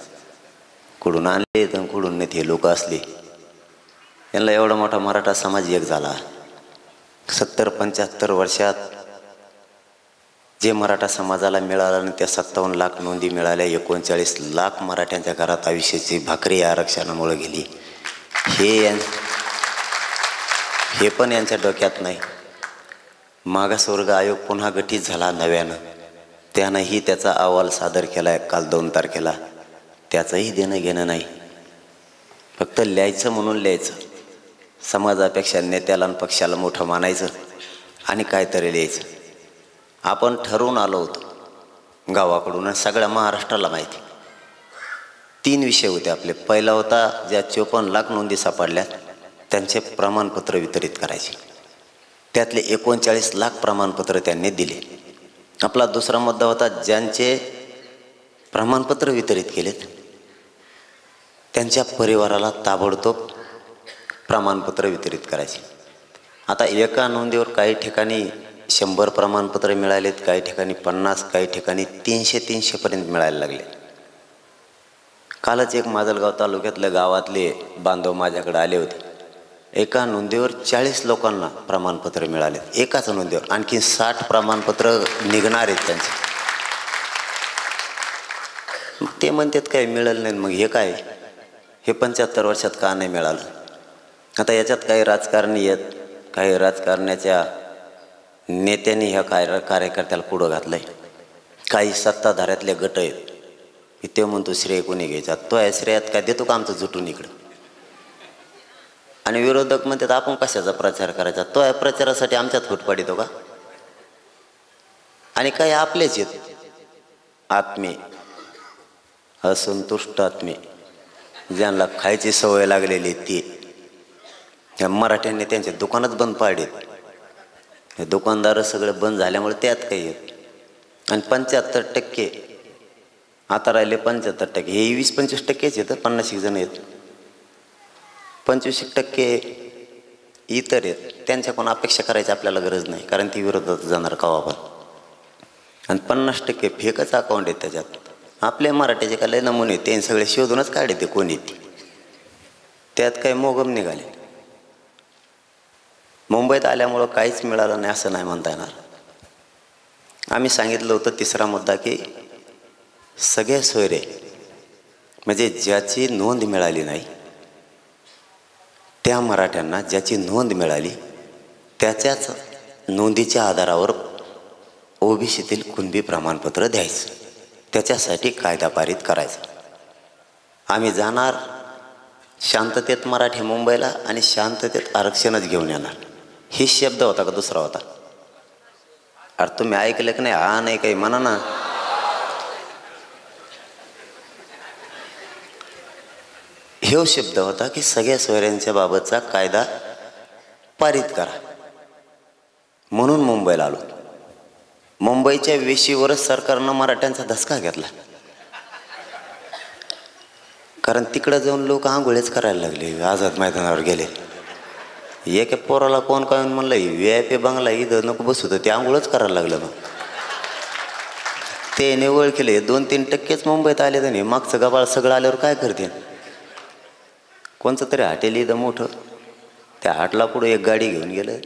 कुठून आणले तर कुठून नाहीत हे लोक असले. यांना एवढा मोठा मराठा समाज एक झाला. 70-75 वर्षात जे मराठा समाजाला मिळालं आणि त्या 57 लाख नोंदी मिळाल्या, 39 लाख मराठ्यांच्या घरात आयुष्याची भाकरी या आरक्षणामुळे गेली. हे पण यांच्या डोक्यात नाही. मागासवर्ग आयोग पुन्हा गठीत झाला नव्यानं, त्यानंही त्याचा अहवाल सादर केला आहे काल 2 तारखेला. त्याचंही देणं घेणं नाही. फक्त लिहायचं म्हणून लिहायचं, समाजापेक्षा नेत्याला आणि पक्षाला मोठं मानायचं आणि काहीतरी लिहायचं. आपण ठरवून आलो होतो गावाकडून आणि सगळ्या महाराष्ट्राला माहिती. 3 विषय होते आपले. पहिला होता ज्या 54 लाख नोंदी सापडल्या त्यांचे प्रमाणपत्र वितरित करायचे. त्यातले 39 लाख प्रमाणपत्र त्यांनी दिले. आपला दुसरा मुद्दा होता ज्यांचे प्रमाणपत्र वितरित केलेत त्यांच्या परिवाराला ताबडतोब प्रमाणपत्र वितरित करायचे. आता एका नोंदीवर काही ठिकाणी 100 प्रमाणपत्र मिळालेत, काही ठिकाणी 50, काही ठिकाणी 300 पर्यंत मिळायला लागले. कालच एक माजलगाव तालुक्यातल्या गावातले बांधव माझ्याकडे आले होते. एका नोंदीवर 40 लोकांना प्रमाणपत्र मिळाले. एकाच नोंदीवर आणखी 60 प्रमाणपत्र निघणार आहेत त्यांचे. ते म्हणतात काय मिळालं नाही. मग हे काय, हे 75 वर्षात का नाही मिळालं? आता याच्यात काही राजकारणी आहेत, काही राजकारण्याच्या नेत्यांनी ह्या कार्यकर्त्याला पुढं घातलं आहे. काही सत्ताधाऱ्यातले गट आहेत की ते म्हणतो श्रेय कोणी घ्यायचा, तो आहे श्रेयात काय देतो का आमचं जुटून इकडं. आणि विरोधक म्हणतात आपण कशाचा प्रचार करायचा, तो आहे प्रचारासाठी आमच्यात फूट पाडितो का. आणि काही आपलेच आहेत आत्मे, असंतुष्ट आत्मे, ज्यांना खायची सवय लागलेली ती. त्या मराठ्यांनी त्यांचे दुकानच बंद पाडलेत. हे दुकानदार सगळे बंद झाल्यामुळे त्यात काही येत. आणि 75% आता राहिले 75%. हे 20-25% येतं, 50 जण आहेत. 25% इतर आहेत, त्यांच्याकडून अपेक्षा करायची आपल्याला गरज नाही, कारण ती विरोधात जाणार कवा पण. आणि 50% फेकच अकाउंट आहेत त्याच्यात. आपल्या मराठीचे काय लय नमुने ते सगळे शोधूनच काढले ते कोणी ती. त्यात काही मोगम निघाले. मुंबईत आल्यामुळं काहीच मिळालं नाही असं नाही म्हणता येणार. आम्ही सांगितलं होतं तिसरा मुद्दा की सगळे सोयरे म्हणजे ज्याची नोंद मिळाली नाही त्या मराठ्यांना ज्याची नोंद मिळाली त्याच्याच नोंदीच्या आधारावर ओबीसीतील कुणबी प्रमाणपत्र द्यायचं. त्याच्यासाठी कायदा पारित करायचा. आम्ही जाणार शांततेत मराठी मुंबईला आणि शांततेत आरक्षणच घेऊन येणार. ही शब्द होता का दुसरा होता? अरे तुम्ही ऐकलं की नाही? हा नाही काही म्हणा ना. हे शब्द होता की सगळ्या सोयऱ्यांच्या बाबतचा कायदा पारित करा. म्हणून मुंबईला आलो. मुंबईच्या वेशीवरच सरकारनं मराठ्यांचा धसका घेतला, कारण तिकडं जाऊन लोक आंघोळीच करायला लागले. आझाद मैदानावर गेले. एका पोराला कोण काय म्हणलं VIP बंगला इथं नको बसू, तर ते आंघोळच करायला लागलं. मग ते निवळ केले. 2-3% मुंबईत आले तर नाही, मागचं गबाळ सगळं आल्यावर काय करते. कोणचं तरी हॉटेल इथं मोठं, त्या हॉटेला पुढं एक गाडी घेऊन गेलं.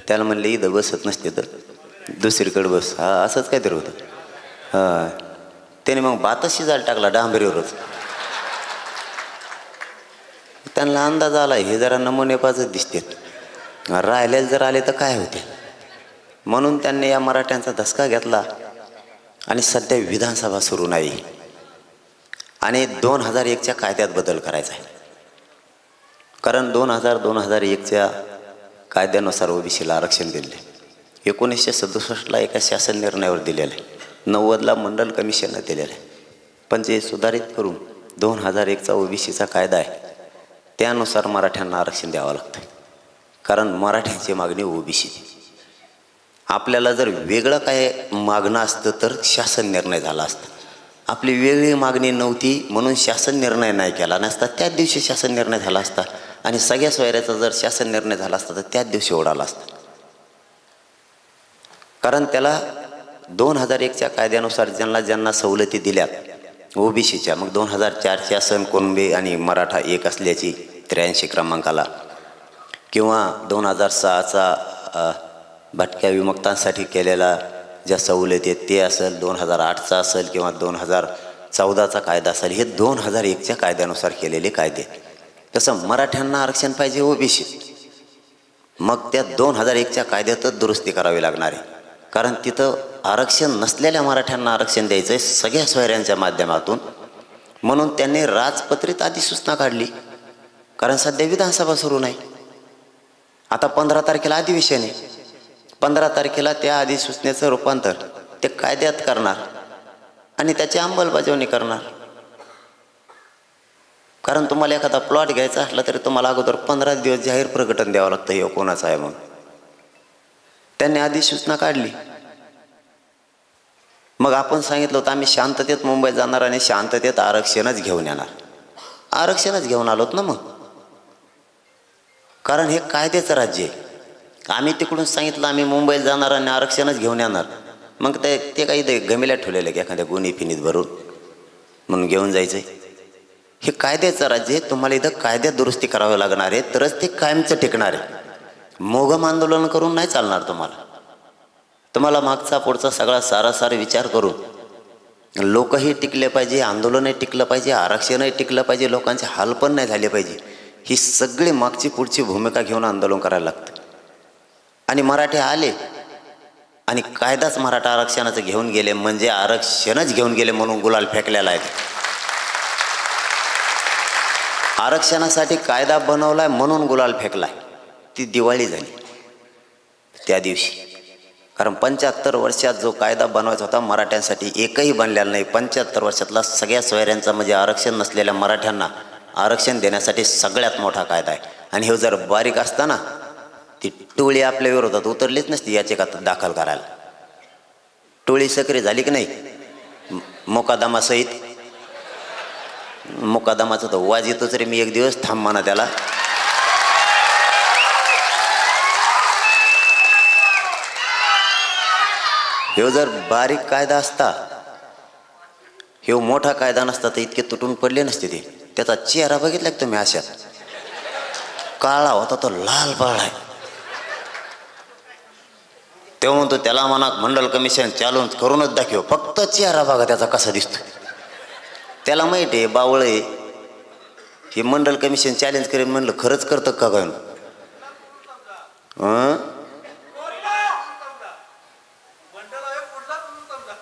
त्याला म्हणले इथं बसत नसते तर दुसरीकडे बस. हा असंच काहीतरी होतं. हां, त्याने मग भातच शिजायला टाकला डांबरीवरच. त्यांना अंदाज आला हे जरा नमुनेबाजच दिसते, राहिलेले जर आले तर काय होते. म्हणून त्यांनी या मराठ्यांचा धसका घेतला. आणि सध्या विधानसभा सुरू नाही आणि 2001च्या कायद्यात बदल करायचा आहे. कारण 2001च्या कायद्यानुसार ओबीसीला आरक्षण दिले. 1967ला एका शासन निर्णयावर दिलेलं आहे. 90ला मंडल कमिशननं दिलेलं आहे. पण जे सुधारित करून 2001चा ओबीसीचा कायदा आहे त्यानुसार मराठ्यांना आरक्षण द्यावं लागतं. कारण मराठ्यांची मागणी ओबीसी. आपल्याला जर वेगळं काय मागणं असतं तर शासन निर्णय झाला असता. आपली वेगळी मागणी नव्हती म्हणून शासन निर्णय नाही केला नसता. त्याच दिवशी शासन निर्णय झाला असता आणि सगळ्या सोयऱ्याचा जर शासन निर्णय झाला असता तर त्याच दिवशी उडाला असता. कारण त्याला 2001च्या कायद्यानुसार ज्यांना सवलती दिल्यात ओबीसीच्या, मग 2004च्या असन कुणबी आणि मराठा एक असल्याची 83 क्रमांकाला, किंवा 2006चा भटक्या विमुक्तांसाठी केलेला ज्या सवलती आहेत ते असेल, 2008चा असेल किंवा 2014चा कायदा असेल, हे 2001च्या कायद्यानुसार केलेले कायदे. तसं मराठ्यांना आरक्षण पाहिजे ओबीसी, मग त्या 2001च्या कायद्यातच दुरुस्ती करावी लागणार आहे. कारण तिथं आरक्षण नसलेल्या मराठ्यांना आरक्षण द्यायचं आहे सगळ्या सोयऱ्यांच्या माध्यमातून. म्हणून त्यांनी राजपत्रित अधिसूचना काढली. कारण सध्या विधानसभा सुरू नाही. आता 15 तारखेला अधिवेशन आहे. 15 तारखेला त्या अधिसूचनेचं रूपांतर ते कायद्यात करणार आणि त्याची अंमलबजावणी करणार. कारण तुम्हाला एखादा प्लॉट घ्यायचा असला तरी तुम्हाला अगोदर 15 दिवस जाहीर प्रकटन द्यावं लागतं हे कोणाचं आहे म्हणून. त्यांनी अधिसूचना काढली. मग आपण सांगितलं होतं आम्ही शांततेत मुंबईत जाणार आणि शांततेत आरक्षणच घेऊन येणार. आरक्षणच घेऊन आलोत ना मग. कारण हे कायद्याचं राज्य आहे. आम्ही तिकडून सांगितलं आम्ही मुंबईत जाणार आणि आरक्षणच घेऊन येणार, मग ते काही गमिल्या ठेवलेलं की एखाद्या गुन्हे फिनीत भरून म्हणून घेऊन जायचं. हे कायद्याचं राज्य आहे. तुम्हाला इथं कायद्यात दुरुस्ती करावं लागणार आहे तरच ते कायमचं टिकणार आहे. मोघम आंदोलन करून नाही चालणार. तुम्हाला मागचा पुढचा सगळा सारासार विचार करून लोकही टिकले पाहिजे, आंदोलनही टिकलं पाहिजे, आरक्षणही टिकलं पाहिजे, लोकांचे हाल पण नाही झाले पाहिजे. ही सगळी मागची पुढची भूमिका घेऊन आंदोलन करायला लागतं. आणि मराठे आले आणि कायदाच मराठा आरक्षणाचं घेऊन गेले म्हणजे आरक्षणच घेऊन गेले म्हणून गुलाल फेकलेला आहे. आरक्षणासाठी कायदा बनवलाय म्हणून गुलाल फेकलाय. ती दिवाळी झाली त्या दिवशी. कारण 75 वर्षात जो कायदा बनवायचा होता मराठ्यांसाठी एकही बनलेला नाही. 75 वर्षातला सगळ्या सोयऱ्यांचा म्हणजे आरक्षण नसलेल्या मराठ्यांना आरक्षण देण्यासाठी सगळ्यात मोठा कायदा आहे. आणि हे जर बारीक असताना ती टोळी आपल्या विरोधात उतरलीच नसती याचिका दाखल करायला. टोळी सक्रिय झाली की नाही मोकादमासहित. मुकादमाचा तर वाज येतोच रे. मी एक दिवस थांब म्हणा त्याला. हे जर बारीक कायदा असता, हे मोठा कायदा नसता तर इतके तुटून पडले नसते ते. त्याचा चेहरा बघितला का तुम्ही? अशा काळा होता तो लाल पडला आहे. तेव्हा म्हणतो त्याला म्हणा मंडल कमिशन चालून करूनच दाखव, फक्त चेहरा बघा त्याचा कसा दिसतो. त्याला माहिती आहे बावळ आहे हे मंडल कमिशन चॅलेंज करेन म्हणलं खरंच करतं का काय?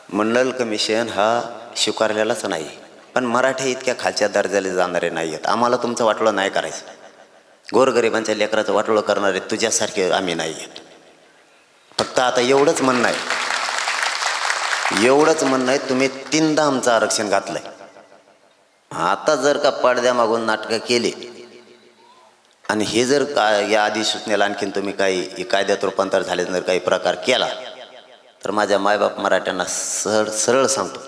मंडल कमिशन हा स्वीकारलेलाच नाही. पण मराठे इतक्या खालच्या दर्जाला जाणारे नाही आहेत. आम्हाला तुमचं वाटोळं नाही करायचं. गोरगरिबांच्या लेकराचं वाटोळं करणारे तुझ्यासारखे आम्ही नाही आहेत. फक्त आता एवढंच म्हणणं आहे तुम्ही 3दा आमचं आरक्षण घातलंय. आता जर का पडद्या मागून नाटकं केली आणि हे जर का या अधिसूचनेला आणखीन तुम्ही काही कायद्यात रूपांतर झाले जर काही प्रकार केला तर माझ्या मायबाप मराठ्यांना सरळ सांगतो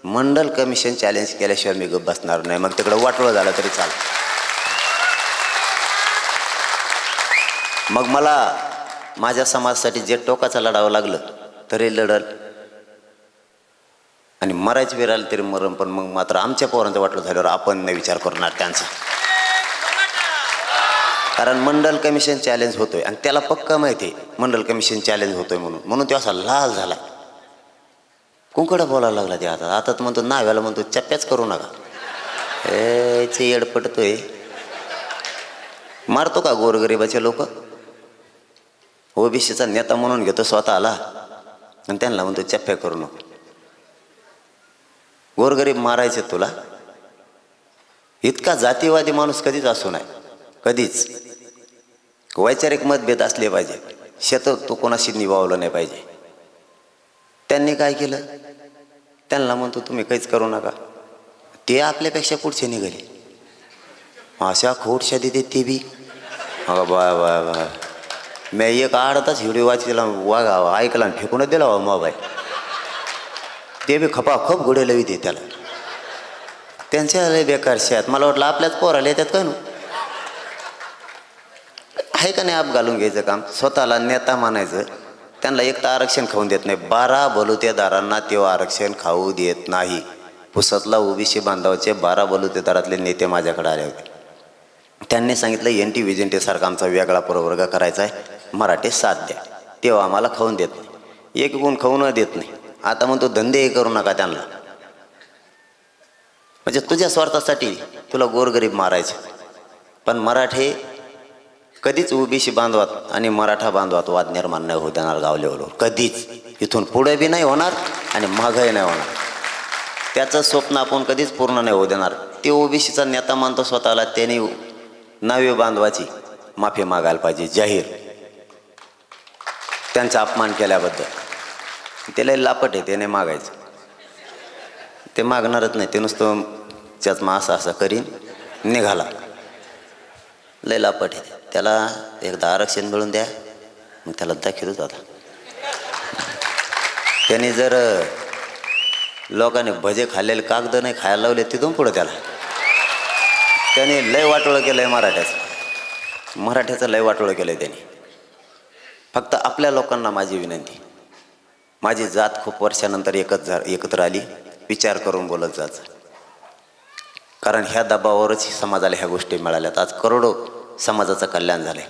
मंडल कमिशन चॅलेंज केल्याशिवाय मी गप्प बसणार नाही. मग तिकडं वाटोळं झालं तरी चालेल. मग मला माझ्या समाजासाठी जे टोकाचं लढावं लागलं तरी लढल आणि मरायची वेळ आली तरी मरण. पण मग मात्र आमच्या पोरांचं वाटलं झाल्यावर आपण नाही विचार करणार त्यांचा. कारण मंडल कमिशन चॅलेंज होतोय आणि त्याला पक्का माहिती आहे मंडल कमिशन चॅलेंज होतोय म्हणून तो असा लाल झाला. कुंकडं बोलायला लागला ते. आता म्हणतो नाव्याला म्हणतो चप्प्याच करू नका. हे येडपटतोय. मारतो का गोरगरिबाचे लोक? ओबीसीचा नेता म्हणून घेतो स्वतःला आणि त्यांना म्हणतो चप्प्या करू नको. गोरगरीब मारायचे तुला? इतका जातीवादी माणूस कधीच असू नये. कधीच. वैचारिक मतभेद असले पाहिजे. शेत तो कोणाशी निभावलं नाही पाहिजे. त्यांनी काय केलं? त्यांना म्हणतो तुम्ही काहीच करू नका. ते आपल्यापेक्षा पुढचे निघाले. अशा खोटशा देते ते बी. बा मी एक आडताच व्हिडिओ वाचला वागा ऐकला आणि फेकूनच दिला मोबाईल. ते बी खपाखप घोडे लविते त्याला. त्यांच्या लय बेकार शेत. मला वाटलं आपल्याच पोराला येतात का? आहे का नाही? आप घालून घ्यायचं काम. स्वतःला नेता मानायचं. त्यांना एक तर आरक्षण खाऊन देत नाही. 12 बलुतेदारांना तेव्हा आरक्षण खाऊ देत नाही. पुसतला ओबीसी बांधवाचे 12 बलुतेदारातले नेते माझ्याकडे आले होते. त्यांनी सांगितलं NT विजंटे सारखा आमचा वेगळा प्रवर्ग करायचा आहे, मराठी साथ द्या. तेव्हा आम्हाला खाऊन देत नाही, एक गुण खाऊन देत नाही. आता म्हणतो धंदे करू नका त्यांना, म्हणजे तुझ्या स्वार्थासाठी तुला गोरगरीब मारायचे. पण मराठे कधीच ओबीसी बांधवात आणि मराठा बांधवात वाद निर्माण नाही होऊ देणार गाव लेवलवर, कधीच. इथून पुढे बी नाही होणार आणि मागही नाही होणार. त्याचं स्वप्न आपण कधीच पूर्ण नाही होऊ देणार. ते ओबीसीचा नेता मानतो स्वतःला, त्याने नावे बांधवाची माफी मागायला पाहिजे जाहीर, त्यांचा अपमान केल्याबद्दल. त्याला लापट आहे, त्याने मागायचं. ते मागणारच नाही, ते नुसतं त्याच मग असं करीन निघाला. लय लापट आहे. त्याला एकदा आरक्षण मिळून द्या, मग त्याला दाखवतच आता. त्याने जर लोकांनी भजे खाल्लेले कागद नाही खायला लावले तिथून पुढं त्याने लय वाटोळं केलं आहे मराठ्याचं लय वाटोळं केलं आहे त्याने. फक्त आपल्या लोकांना माझी विनंती, माझी जात खूप वर्षानंतर एकत्र आली, विचार करून बोलत जायचं. कारण ह्या दबावावरच समाजाला ह्या गोष्टी मिळाल्यात. आज करोडो समाजाचं कल्याण झालं आहे.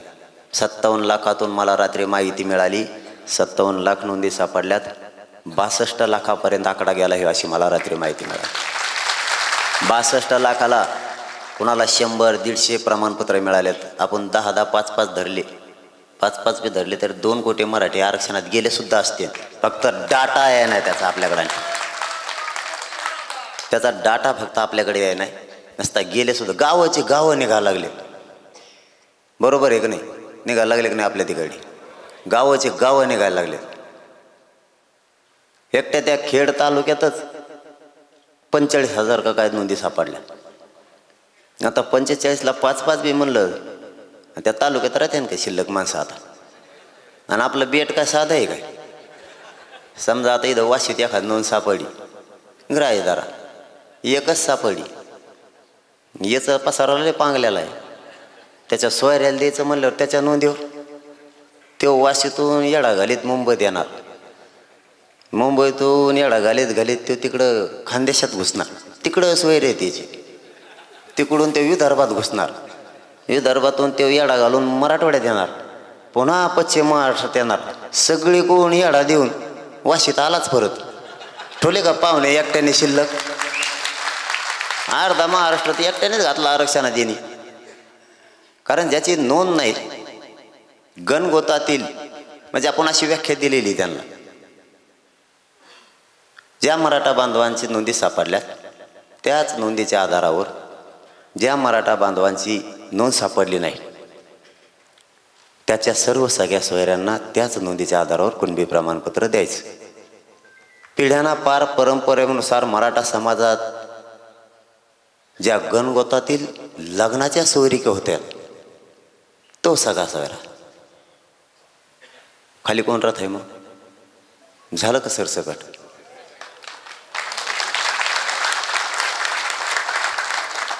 57 लाखातून मला रात्री माहिती मिळाली, 57 लाख नोंदी सापडल्यात, 62 लाखापर्यंत आकडा गेला हे अशी मला रात्री माहिती मिळाली. 62 लाखाला कुणाला 100-150 प्रमाणपत्र मिळालेत. आपण 10-10, 5-5 धरले, 5-5 बी धरले तर 2 कोटी मराठी आरक्षणात गेले सुद्धा असते. फक्त डाटा आहे नाही त्याचा आपल्याकडे, त्याचा डाटा फक्त आपल्याकडे आहे नाही, नसता गेले सुद्धा. गावाचे गावं निघायला लागले, बरोबर आहे की नाही? निघायला लागले की नाही? आपल्या तिकडे गावाचे गावं निघायला लागले. एकट्या त्या खेड तालुक्यातच 45,000 का काय नोंदी सापडल्या. आता 45ला 5-5 बी म्हणलं, त्या तालुक्यात राहते ना काही शिल्लक माणसं आता. आणि आपलं बेट काय साधं आहे काय? समजा आता इथं वाशीत एखाद नोंद सापडली, ग्राह्यदारा एकच सापडली, याचं पसाराला पांगलेला आहे, त्याच्या सोयऱ्याला द्यायचं म्हणल्यावर त्याच्या नोंदीवर तो वाशीतून येडा घालीत मुंबईत येणार, मुंबईतून येडा घालीत तो तिकडं खानदेशात घुसणार, तिकडं सोयरे त्याची, तिकडून ते विदर्भात घुसणार, विदर्भातून ते येडा घालून मराठवाड्यात येणार, पुन्हा पश्चिम महाराष्ट्रात येणार. सगळी कोण येडा देऊन वाशीत आलाच परत. ठोले का पाहुणे एकट्याने शिल्लक? अर्धा महाराष्ट्रात एकट्यानेच घातला आरक्षणात येणे. कारण ज्याची नोंद नाही, गणगोतातील, म्हणजे आपण अशी व्याख्या दिलेली त्यांना, ज्या मराठा बांधवांची नोंदी सापडल्या त्याच नोंदीच्या आधारावर ज्या मराठा बांधवांची नोंद सापडली नाही त्याच्या सर्व सगळ्या सोयऱ्यांना त्याच नोंदीच्या आधारावर कुणबी प्रमाणपत्र द्यायचं. पिढ्यांना पार परंपरेनुसार मराठा समाजात ज्या गणगोतातील लग्नाच्या सोयरिका होत्या तो सगळा सोयरा खाली कोण राहत आहे? मग झालं का सरसकट?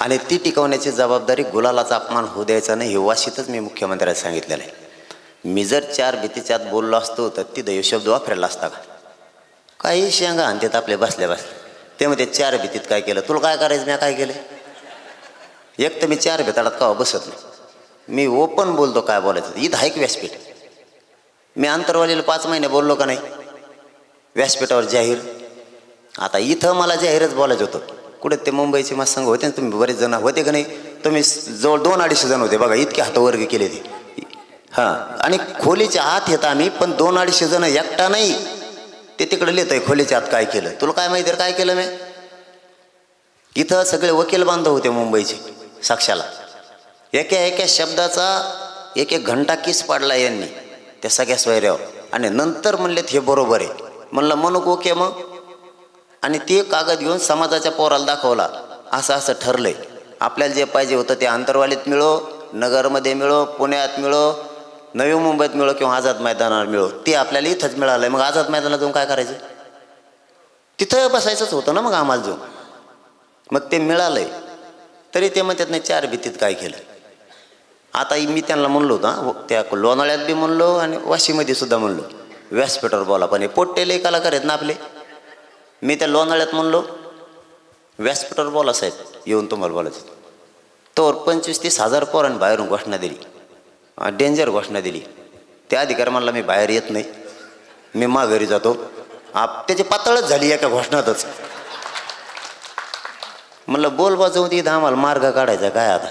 आणि ती टिकवण्याची जबाबदारी गुलालाचा अपमान होऊ द्यायचा नाही, हे वाशीतच मी मुख्यमंत्र्यांना सांगितलेलं आहे. मी जर 4 भीतीच्यात बोललो असतो तर तिथं हे शब्द वापरायला असता का? काही शेंगा आणतात आपले बसल्या ते मध्ये 4 भीतीत काय केलं? तुला काय करायचं? मी काय केलं? एक तर मी 4 भेताडात का बसत नाही, मी ओपन बोलतो काय बोलायचं. इथं आहे की व्यासपीठ? मी आंतरवालीला 5 महिने बोललो का नाही व्यासपीठावर जाहीर? आता इथं मला जाहीरच बोलायचं होतं. कुठे ते मुंबईचे माझ संघ होते ना, तुम्ही बरेच जण होते का नाही? तुम्ही जवळ 2-250 जण होते बघा, इतके हातवर्ग केले ते. हां, आणि खोलीच्या आत येत आम्ही, पण 2-250 जण एकटा नाही, ते तिकडे लिहित आहे खोलीच्या आत काय केलं. तुला काय माहिती काय केलं मी? इथं सगळे वकील बांधव होते मुंबईचे साक्षाला, एका शब्दाचा 1-1 घंटा किस पाडला यांनी त्या सगळ्या सोयऱ्यावर. आणि नंतर म्हणलेत हे बरोबर आहे. म्हणलं म्हणू ओके मग. आणि ते कागद घेऊन समाजाच्या पोराला दाखवला, असं असं ठरलंय, आपल्याला जे पाहिजे होतं ते आंतरवालीत मिळो, नगरमध्ये मिळो, पुण्यात मिळो, नवी मुंबईत मिळो किंवा आझाद मैदानावर मिळो, ते आपल्याला इथंच मिळालंय. मग आझाद मैदानात जाऊन काय करायचं? तिथं बसायचंच होतं ना मग आम्हाला जाऊन. मग ते मिळालंय तरी ते म्हणतात नाही 4 भीतीत काय केलं. आता मी त्यांना म्हणलो होतं, त्या लोणाळ्यात बी म्हणलो आणि वाशीमध्ये सुद्धा म्हणलो, व्यासपीठावर बोला, पण हे पोट्टेले कलाकार आहेत ना आपले. मी त्या लोणाळ्यात म्हणलो, व्यासपीठावर बोला साहेब, येऊन तुम्हाला बोलायचं. तोवर 25-30 पोरांनी बाहेरून घोषणा दिली, डेंजर घोषणा दिली. त्या अधिकारी म्हणला मी बाहेर येत नाही, मी माघारी जातो. त्याची पातळच झाली एका घोषणातच. म्हणलं बोल वाजवून इथं आम्हाला मार्ग काढायचा काय आता.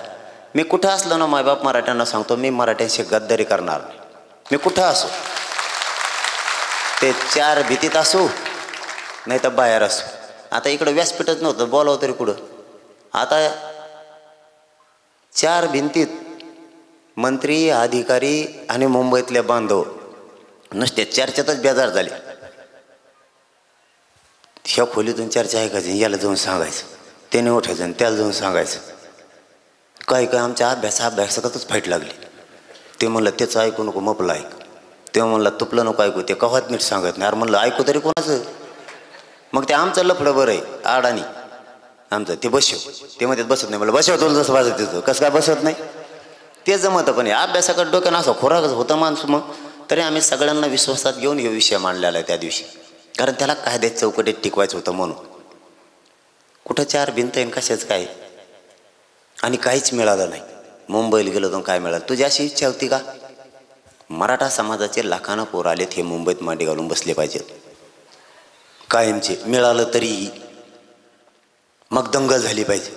मी कुठं असलो ना मायबाप मराठ्यांना सांगतो, मी मराठ्यांशी गद्दारी करणार नाही. मी कुठं असो, ते 4 भीतीत असो नाही तर बाहेर असो. आता इकडं व्यासपीठच नव्हतं, बोलावं तरी कुठं. आता 4 भिंतीत मंत्री, अधिकारी आणि मुंबईतले बांधव नुसते चर्चेतच बेजार झाले. ह्या खोलीतून चर्चा ऐकायची, याला जाऊन सांगायचं, त्याने उठायचं आणि त्याला जाऊन सांगायचं. काही आमच्या अभ्यासातच फाईट लागली. ते म्हणलं त्याचं ऐकू नको, मपलं ऐक. तेव्हा म्हणलं तुपलं नको ऐकू, ते कव्हात नीट सांगत नाही. अरे म्हणलं ऐकू तरी कोणाचं. मग ते आमचं लफडं बरं आहे, आडानी आमचं ते बसव. ते म्हणतात बसत नाही. मला बसव तुला जसं वाजत तिथं, कसं काय बसत नाही ते जमतं. पण अभ्यासाकडे डोक्यानं असं खोराकच होतं माणूस. मग तरी आम्ही सगळ्यांना विश्वासात घेऊन हे विषय मांडलेला आहे त्या दिवशी, कारण त्याला कायद्याच्या चौकटीत टिकवायचं होतं म्हणून. कुठं 4 भिंत आहे कशाच काय, आणि काहीच मिळालं नाही. मुंबईला गेलो तर काय मिळालं. तुझी अशी इच्छा होती का मराठा समाजाचे लाखानं पोर आलेत हे मुंबईत मांडी घालून बसले पाहिजेत कायमचे, मिळालं तरी मग दंगल झाली पाहिजे,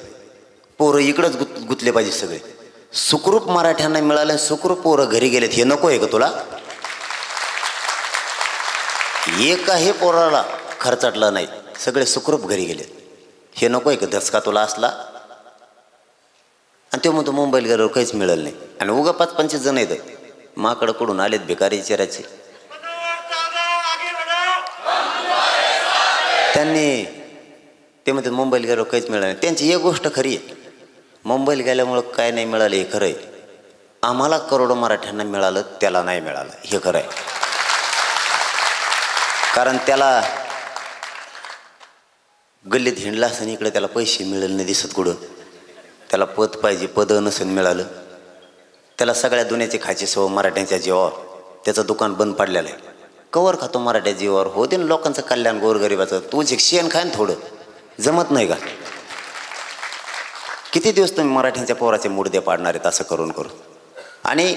पोरं इकडंच गुंतले पाहिजे सगळे. सुखरूप मराठ्यांना मिळालं, सुखरूप पोरं घरी गेलेत, हे नको आहे का तुला. एकाही पोराला खर्चाटला नाही, सगळे सुखरूप घरी गेलेत, हे नको आहे का धसका तुला असला. आणि ते म्हणतो मुंबईला गेल्यावर काहीच मिळालं नाही. आणि उगा 5-25 जण येतं माकडं कडून आलेत भिकारी चेहऱ्याचे. त्यांनी ते म्हणतात मुंबईला गेल्यावर काहीच मिळालं नाही. त्यांची एक गोष्ट खरी आहे, मुंबईला गेल्यामुळं काय नाही मिळालं हे खरं आहे. आम्हाला करोडो मराठ्यांना मिळालं, त्याला नाही मिळालं हे खरं आहे. कारण त्याला गल्लीत हिंडला असं इकडे त्याला पैसे मिळेल नाही दिसत कुठं. त्याला पद पाहिजे, पद नसेल मिळालं. त्याला सगळ्या दुनियाची खायची सवय मराठ्यांच्या जीवावर. त्याचं दुकान बंद पडलेलं आहे. कवर खातो मराठ्या जीवावर. हो दे ना लोकांचं कल्याण, गोरगरिबाचं. तू शेण खाय ना थोडं, जमत नाही का. किती दिवस तुम्ही मराठ्यांच्या पोराचे मुडदे पाडणार आहेत असं करून करून. आणि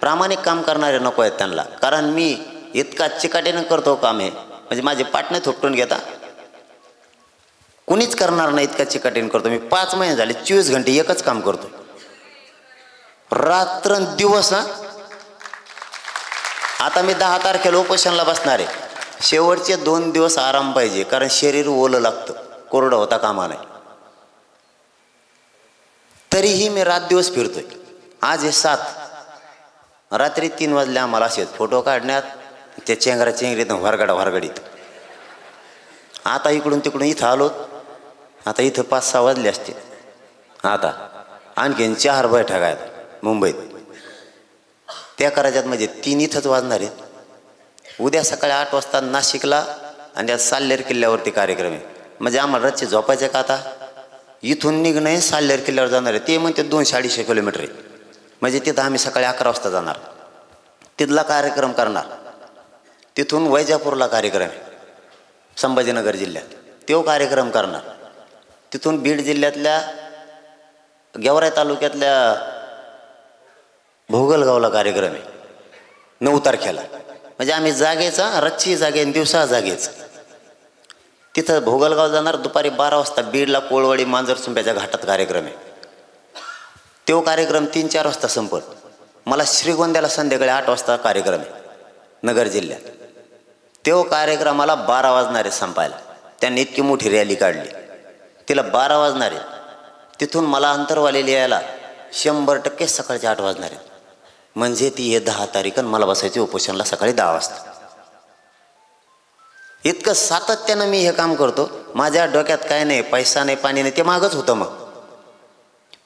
प्रामाणिक काम करणारे नको आहेत त्यांना. कारण मी इतका चिकाटीनं करतो काम आहे म्हणजे माझे पाटणे थोपटून घेता, कुणीच करणार नाही इतका चिकाटीनं करतो मी. 5 महिने झाले 24 घंटे एकच काम करतो, रात्र दिवस. आता मी 10 तारखेला उपोषणाला बसणार आहे. शेवटचे 2 दिवस आराम पाहिजे, कारण शरीर ओलं लागतं, कोरडं होता कामा नाही. तरीही मी रात दिवस फिरतोय. आज हे 7, रात्री 3 वाजले आम्हाला असेच फोटो काढण्यात, त्या चेंगरा चेंगरीत व्हरगडीत. आता इकडून तिकडून इथं आलो. आता इथं 5-6 वाजले असते. आता आणखीन 4 बैठका आहेत मुंबईत, त्या करायच्यात म्हणजे 3 इथंच वाजणार आहेत. उद्या सकाळी 8 वाजता नाशिकला आणि त्या साल्हेर किल्ल्यावरती कार्यक्रम आहे. म्हणजे आम्हाला रातचे झोपायचे का आता. इथून निघणं साल्हेर किल्ल्यावर जाणार आहे. ते म्हणते 200-250 किलोमीटर आहे. म्हणजे तिथं आम्ही सकाळी 11 वाजता जाणार, तिथला कार्यक्रम करणार. तिथून वैजापूरला कार्यक्रम आहे संभाजीनगर जिल्ह्यात, तो कार्यक्रम करणार. तिथून बीड जिल्ह्यातल्या गेवराई तालुक्यातल्या भोगलगावला कार्यक्रम आहे 9 तारखेला. म्हणजे आम्ही जागेचा, रातची जागे आणि दिवसा जागेच. तिथं भोगलगाव जाणार. दुपारी 12 वाजता बीडला कोळवाडी मांजरसुंब्याच्या घाटात कार्यक्रम आहे. तो कार्यक्रम 3-4 वाजता संपत. मला श्रीगोंद्याला संध्याकाळी 8 वाजता कार्यक्रम आहे नगर जिल्ह्यात. तो कार्यक्रमाला 12 वाजणार आहे संपायला. त्यांनी इतकी मोठी रॅली काढली, तिला 12 वाजणार आहे. तिथून मला अंतरवाली यायला 100% सकाळचे 8 वाजणार आहेत. म्हणजे ती हे 10 तारीख आणि मला बसायची उपोषणाला सकाळी 10 वाजता. इतकं सातत्यानं मी हे काम करतो. माझ्या डोक्यात काय नाही, पैसा नाही, पाणी नाही, ते मागच होतं. मग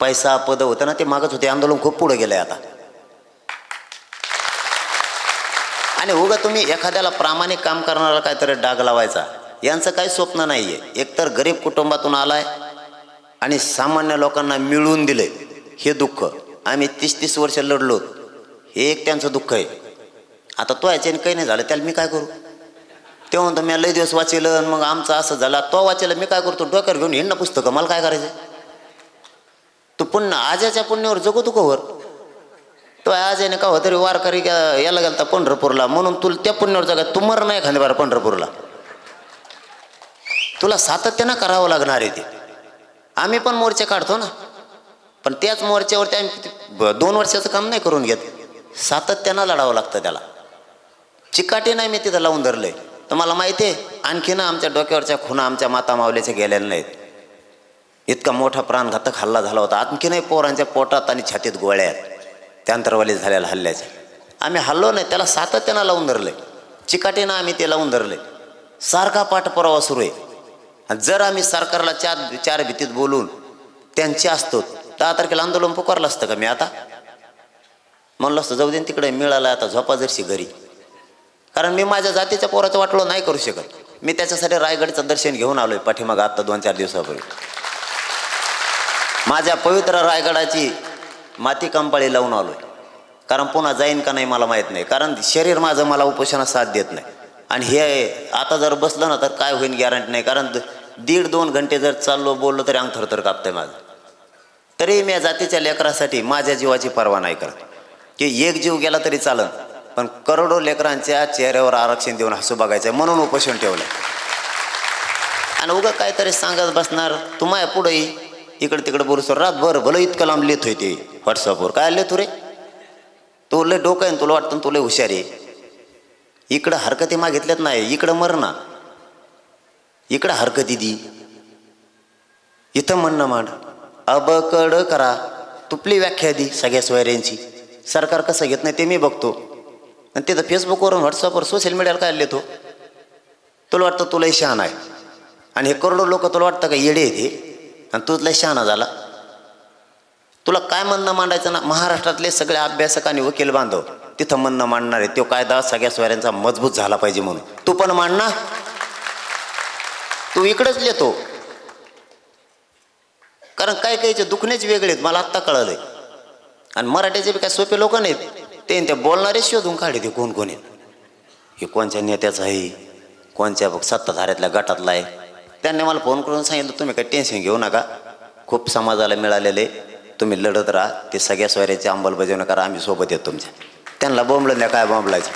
पैसा पद होतं ना, ते मागच होते. आंदोलन खूप पुढे गेलंय आता. आणि उगा तुम्ही एखाद्याला प्रामाणिक काम करणारा काहीतरी डाग लावायचा, यांचं काही स्वप्न नाही आहे. एकतर गरीब कुटुंबातून आलाय आणि सामान्य लोकांना मिळवून दिले हे दुःख. आम्ही 30-30 वर्ष लढलो, हे एक त्यांचं दुःख आहे. आता तो याच्याने काही नाही झालं, त्याला मी काय करू. ते म्हणतो मी लय दिवस वाचेलं मग आमचं असं झाला तो वाचेलं मी काय करतो डोक्यावर घेऊन हिंड ना पुस्तकं मला काय करायचं तू पुन्हा आजाच्या पुण्यावर जगू तू कवर तो आजाने का तरी वारकरी याला गेलता पंढरपूरला म्हणून तुला त्या पुण्यावर जगा तू मर नाही खाली बरं पंढरपूरला तुला सातत्यानं करावं लागणार आहे ते आम्ही पण मोर्चे काढतो ना पण त्याच मोर्चावरती आम्ही 2 वर्षाचं काम नाही करून घेत सातत्यानं लढावं लागतं त्याला चिकाटी नाही मी तिथं लावून धरलंय तुम्हाला माहिती आहे आणखीन आमच्या डोक्यावरच्या खुणा आमच्या माता मावल्याच्या गेलेल्या नाहीत इतका मोठा प्राणघातक हल्ला झाला होता आणखीनही पोरांच्या पोटात आणि छातीत गोळ्या आहेत त्या अंतरवाली झालेल्या हल्ल्याच्या आम्ही हल्लो नाही त्याला सातत्यानं लावून धरलंय चिकाटीनं आम्ही ते लावून धरलंय सारखा पाठपुरावा सुरू आहे आणि जर आम्ही सरकारला चार भीतीत बोलून त्यांचे असतो 10 तारखेला आंदोलन पुकारलं असतं का मी आता म्हणलं असतं जाऊ दे तिकडे मिळालं आता झोपा जरशी घरी कारण मी माझ्या जातीच्या पोराचं वाटलं नाही करू शकत मी त्याच्यासाठी रायगडचं दर्शन घेऊन आलोय पाठीमागं आत्ता 2-4 दिवसापूर्वी माझ्या पवित्र रायगडाची माती कंपाळी लावून आलोय कारण पुन्हा जाईन का नाही मला माहीत नाही कारण शरीर माझं मला उपोषणात साथ देत नाही आणि हे आता जर बसलं ना तर काय होईल गॅरंटी नाही कारण 1.5-2 घंटे जर चाललो बोललो तरी अंग थरथर कापतंय माझं तरी मी या जातीच्या लेकरासाठी माझ्या जीवाची पर्वा नाही करत की एक जीव गेला तरी चालन पण करोडो लेकरांच्या चेहऱ्यावर आरक्षण देऊन हसू बघायचं म्हणून उपोषण ठेवलं आणि उगा काहीतरी सांगत बसणार तुम्हाला पुढे इकडे तिकडे बोलसो रातभर भलं इतकं लांब लिहित होते व्हॉट्सअपवर काय लिहितो रे तो लय डोकं आहे तुला वाटतं तुला हुशार आहे इकडं हरकती मागितल्यात नाही इकडं मर ना इकडं हरकती दी इथं म्हणणं मांड अबकड करा तुपली व्याख्या दी सगळ्या सोयऱ्यांची सरकार कसं घेत नाही ते मी बघतो आणि तिथं फेसबुकवरून व्हॉट्सअपवर सोशल मीडियाला काय लिहितो तुला वाटतं तुलाही शहाणा आहे आणि हे करोडो लोक तुला वाटतं का येडे येते आणि तुझला शहाणा झाला तुला काय म्हणणं मांडायचं ना महाराष्ट्रातले सगळे अभ्यासक आणि वकील बांधव तिथं म्हणणं मांडणार आहे तो कायदा सगळ्या सोयऱ्यांचा मजबूत झाला पाहिजे म्हणून तू पण मांड ना तू इकडेच लिहितो कारण काय कायचे दुखणेच वेगळे आहेत मला आत्ता कळलंय आणि मराठीचे बी काय सोपे लोक नाहीत ते बोलणारे शोधून काढे ते कोण कोण आहेत हे कोणत्या नेत्याचं आहे कोणत्या सत्ताधाऱ्यातल्या गटातला आहे त्यांनी मला फोन करून सांगितलं तुम्ही काय टेन्शन घेऊ नका खूप समाजाला मिळालेले तुम्ही लढत राहा ते सगळ्या सोयऱ्याची अंमलबजावणी करा आम्ही सोबत येतो तुमच्या त्यांना बोंबलं नाही काय बोंबलायचं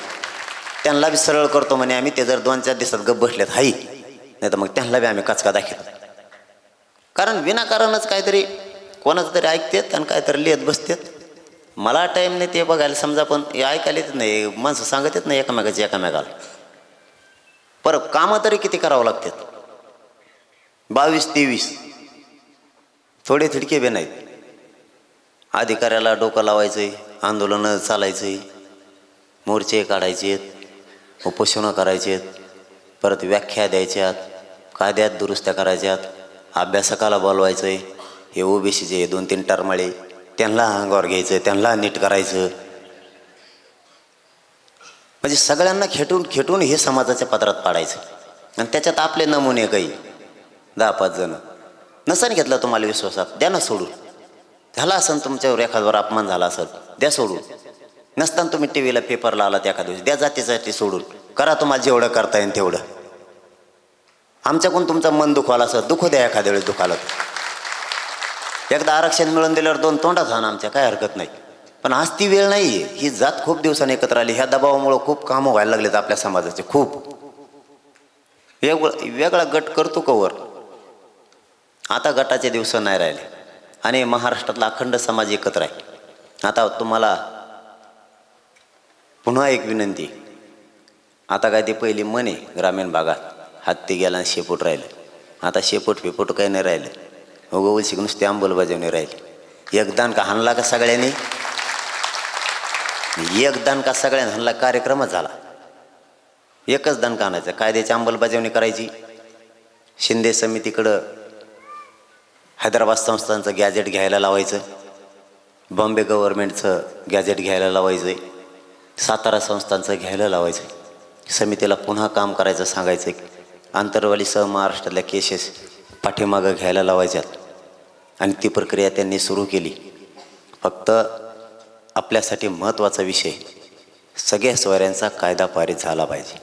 त्यांना बी सरळ करतो म्हणे आम्ही ते जर 2-4 दिवसात गप बसलेत हाई नाही तर मग त्यांना बी आम्ही कचका दाखवतो कारण विनाकारणच काहीतरी कोणाचं तरी ऐकतात आणि काहीतरी लिहित बसतात मला टाईम नाही ते बघायला समजा पण हे ऐकायला येत नाही माणसं सांगत येत नाही एकामेकाला परत कामं तरी किती करावं लागतात 22-23 थोडे थिडके बी नाहीत अधिकाऱ्याला डोकं लावायचंय आंदोलनं चालायचंय मोर्चे काढायचे आहेत उपोषणं करायचे आहेत परत व्याख्या द्यायच्यात कायद्यात दुरुस्त्या करायच्यात अभ्यासकाला बोलवायचं आहे हे ओबीसीचे 2-3 टरमाळे त्यांना अंगावर घ्यायचं त्यांना नीट करायचं म्हणजे सगळ्यांना खेटून हे समाजाच्या पदरात पाडायचं आणि त्याच्यात आपले नमुने काही 10-5 जण नसन घेतला तुम्हाला विश्वासात द्या ना सोडून झाला असेल तुमच्यावर एखाद्यावर अपमान झाला असेल द्या सोडून नसताना तुम्ही टी व्हीला पेपरला आलात एखाद्या दिवशी द्या जातीसाठी सोडून करा तुम्हाला जेवढं करता येईल तेवढं आमच्याकडून तुमचं मन दुखवाला असं दुखू द्या एखाद्या वेळेस दुखाला एकदा आरक्षण मिळून दिल्यावर 2 तोंडात झालं आमच्या काय हरकत नाही पण आज ती वेळ नाही आहे ही जात खूप दिवसांनी एकत्र आली ह्या दबावामुळं खूप कामं व्हायला लागलेत आपल्या समाजाचे खूप वेगळा गट करतो कवर आता गटाचे दिवस नाही राहिले आणि महाराष्ट्रातला अखंड समाज एकत्र आहे आता तुम्हाला पुन्हा एक विनंती आता काय ते पहिली म्हणे ग्रामीण भागात हत्ती गेला आणि शेपूट राहिलं आता शेपूट काही नाही राहिलं उगवशी नुसती अंमलबजावणी राहिली एकदान का हाणला का सगळ्यांनी एकदान का सगळ्यांनी हाणला कार्यक्रमच झाला एकच दान का आणायचं कायद्याची अंमलबजावणी करायची शिंदे समितीकडं हैदराबाद संस्थांचं गॅजेट घ्यायला लावायचं बॉम्बे गव्हर्नमेंटचं गॅजेट घ्यायला लावायचं सातारा संस्थांचं घ्यायला लावायचं समितीला पुन्हा काम करायचं सांगायचं आंतरवालीसह महाराष्ट्रातल्या केसेस पाठीमागं घ्यायला लावायच्यात आणि ती प्रक्रिया त्यांनी सुरू केली फक्त आपल्यासाठी महत्त्वाचा विषय सगळ्या सोयऱ्यांचा कायदा पारित झाला पाहिजे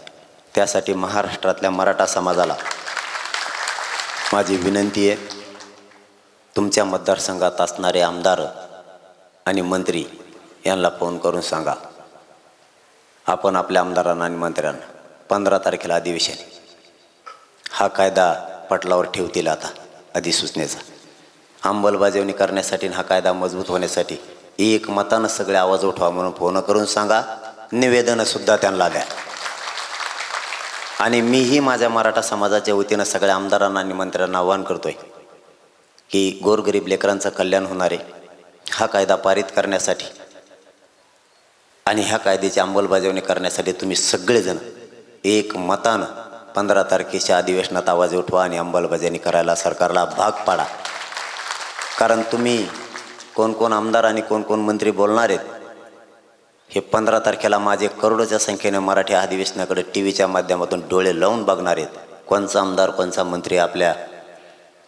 त्यासाठी महाराष्ट्रातल्या मराठा समाजाला माझी विनंती आहे, तुमच्या मतदारसंघात असणारे आमदार आणि मंत्री यांना फोन करून सांगा, आपण आपल्या आमदारांना आणि मंत्र्यांना 15 तारखेला अधिवेशन, हा कायदा पटलावर ठेवतील आता अधिसूचनेचा, अंमलबजावणी करण्यासाठी हा कायदा मजबूत होण्यासाठी एक मतानं सगळे आवाज उठवा म्हणून फोन करून सांगा. निवेदनंसुद्धा त्यांना द्या. आणि मीही माझ्या मराठा समाजाच्या वतीनं सगळ्या आमदारांना आणि मंत्र्यांना आवाहन करतोय की गोरगरीब लेकरांचं कल्याण होणारे हा कायदा पारित करण्यासाठी आणि ह्या कायद्याची अंमलबजावणी करण्यासाठी तुम्ही सगळेजण एक मतानं 15 तारखेच्या अधिवेशनात आवाज उठवा आणि अंमलबजावणी करायला सरकारला भाग पाडा. कारण तुम्ही कोण कोण आमदार आणि कोण कोण मंत्री बोलणार आहेत हे 15 तारखेला माझे करोडोच्या संख्येने मराठी अधिवेशनाकडे टी व्हीच्या माध्यमातून डोळे लावून बघणार आहेत. कोणचा आमदार कोणचा मंत्री आपल्या